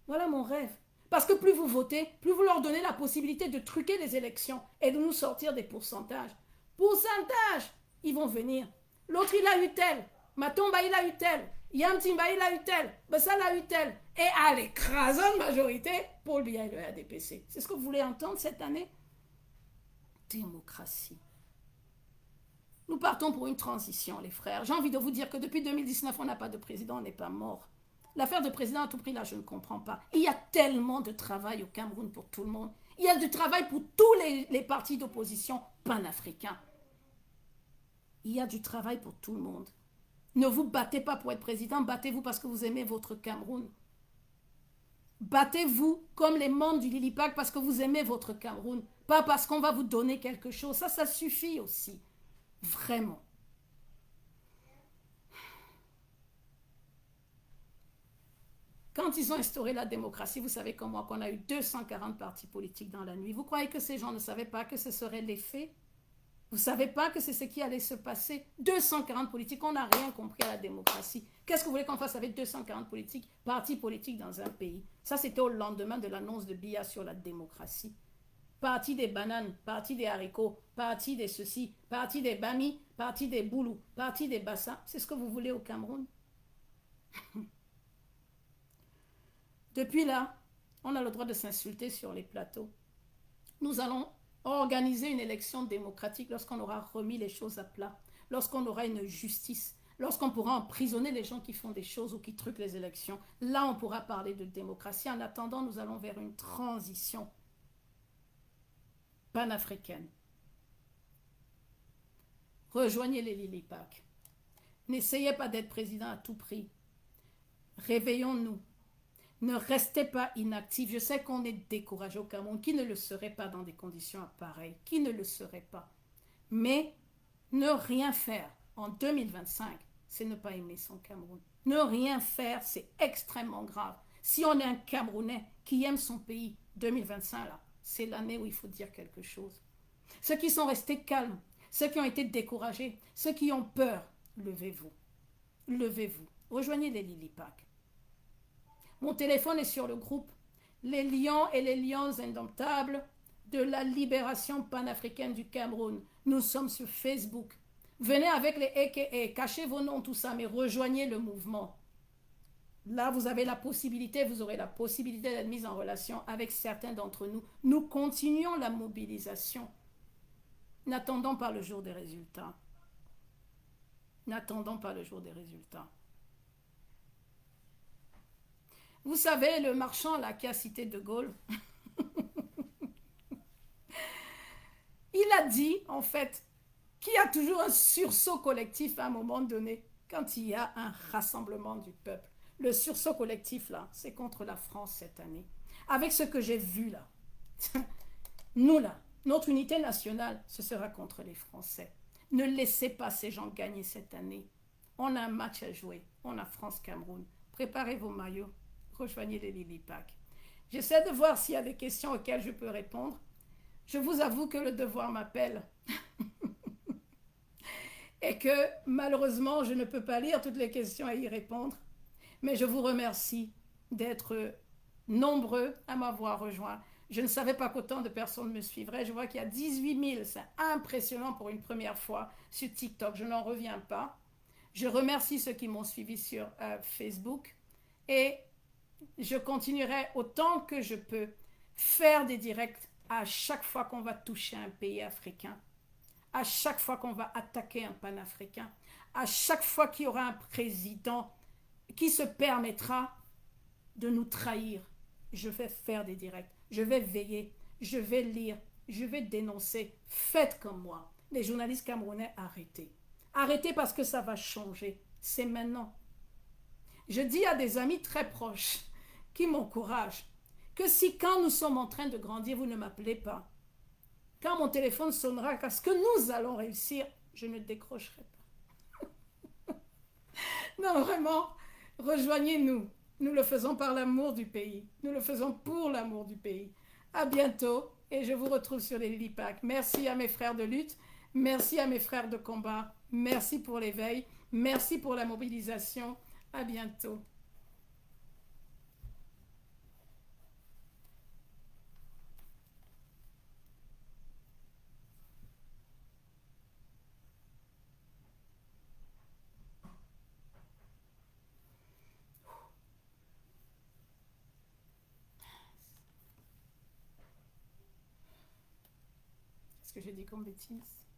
Voilà mon rêve. Parce que plus vous votez, plus vous leur donnez la possibilité de truquer les élections et de nous sortir des pourcentages. Pourcentage, ils vont venir. L'autre, il a eu tel. Matomba, il a eu tel. Yamtimba, il a eu tel. Bessal a eu tel. Et à l'écrasante majorité, Paul Biya et le RDPC. C'est ce que vous voulez entendre cette année? Démocratie. Nous partons pour une transition, les frères. J'ai envie de vous dire que depuis 2019, on n'a pas de président, on n'est pas mort. L'affaire de président à tout prix, là, je ne comprends pas. Il y a tellement de travail au Cameroun pour tout le monde. Il y a du travail pour tous les partis d'opposition panafricains. Il y a du travail pour tout le monde. Ne vous battez pas pour être président, battez-vous parce que vous aimez votre Cameroun. Battez-vous comme les membres du Lilipac parce que vous aimez votre Cameroun, pas parce qu'on va vous donner quelque chose. Ça suffit aussi. Vraiment. Quand ils ont instauré la démocratie, vous savez comme moi qu'on a eu 240 partis politiques dans la nuit. Vous croyez que ces gens ne savaient pas que ce serait l'effet? Vous ne savez pas que c'est ce qui allait se passer? 240 politiques, on n'a rien compris à la démocratie. Qu'est-ce que vous voulez qu'on fasse avec 240 partis politiques dans un pays? Ça, c'était au lendemain de l'annonce de Biya sur la démocratie. Parti des bananes, parti des haricots, parti des ceci, parti des bami, parti des boulous, parti des bassins. C'est ce que vous voulez au Cameroun? Depuis là, on a le droit de s'insulter sur les plateaux. Nous allons organiser une élection démocratique lorsqu'on aura remis les choses à plat, lorsqu'on aura une justice, lorsqu'on pourra emprisonner les gens qui font des choses ou qui truquent les élections. Là, on pourra parler de démocratie. En attendant, nous allons vers une transition panafricaine. Rejoignez les Lilipac. N'essayez pas d'être président à tout prix. Réveillons-nous. Ne restez pas inactifs. Je sais qu'on est découragé au Cameroun. Qui ne le serait pas dans des conditions pareilles? Qui ne le serait pas? Mais ne rien faire en 2025, c'est ne pas aimer son Cameroun. Ne rien faire, c'est extrêmement grave. Si on est un Camerounais qui aime son pays, 2025, là, c'est l'année où il faut dire quelque chose. Ceux qui sont restés calmes, ceux qui ont été découragés, ceux qui ont peur, levez-vous. Levez-vous. Rejoignez les Lilipac. Mon téléphone est sur le groupe Les Lions et les Lions indomptables de la libération panafricaine du Cameroun. Nous sommes sur Facebook. Venez avec les AKA, cachez vos noms, tout ça, mais rejoignez le mouvement. Là, vous avez la possibilité, vous aurez la possibilité d'être mis en relation avec certains d'entre nous. Nous continuons la mobilisation. N'attendons pas le jour des résultats. N'attendons pas le jour des résultats. Vous savez, le marchand là qui a cité De Gaulle, il a dit en fait qu'il y a toujours un sursaut collectif à un moment donné quand il y a un rassemblement du peuple. Le sursaut collectif là, c'est contre la France cette année. Avec ce que j'ai vu là, nous là, notre unité nationale, ce sera contre les Français. Ne laissez pas ces gens gagner cette année. On a un match à jouer. On a France-Cameroun. Préparez vos maillots. Rejoignez les Lilipac. J'essaie de voir s'il y a des questions auxquelles je peux répondre. Je vous avoue que le devoir m'appelle. Et que malheureusement, je ne peux pas lire toutes les questions et y répondre. Mais je vous remercie d'être nombreux à m'avoir rejoint. Je ne savais pas qu'autant de personnes me suivraient. Je vois qu'il y a 18 000. C'est impressionnant pour une première fois sur TikTok. Je n'en reviens pas. Je remercie ceux qui m'ont suivi sur Facebook. Et je continuerai autant que je peux faire des directs à chaque fois qu'on va toucher un pays africain, à chaque fois qu'on va attaquer un panafricain, à chaque fois qu'il y aura un président qui se permettra de nous trahir. Je vais faire des directs, je vais veiller, je vais lire, je vais dénoncer. Faites comme moi. Les journalistes camerounais, arrêtez. Arrêtez parce que ça va changer. C'est maintenant. Je dis à des amis très proches qui m'encouragent que si quand nous sommes en train de grandir, vous ne m'appelez pas, quand mon téléphone sonnera, parce que nous allons réussir, je ne décrocherai pas. Non, vraiment, rejoignez-nous. Nous le faisons par l'amour du pays. Nous le faisons pour l'amour du pays. À bientôt et je vous retrouve sur les Lilipac. Merci à mes frères de lutte. Merci à mes frères de combat. Merci pour l'éveil. Merci pour la mobilisation. À bientôt. Est-ce que j'ai dit comme bêtise?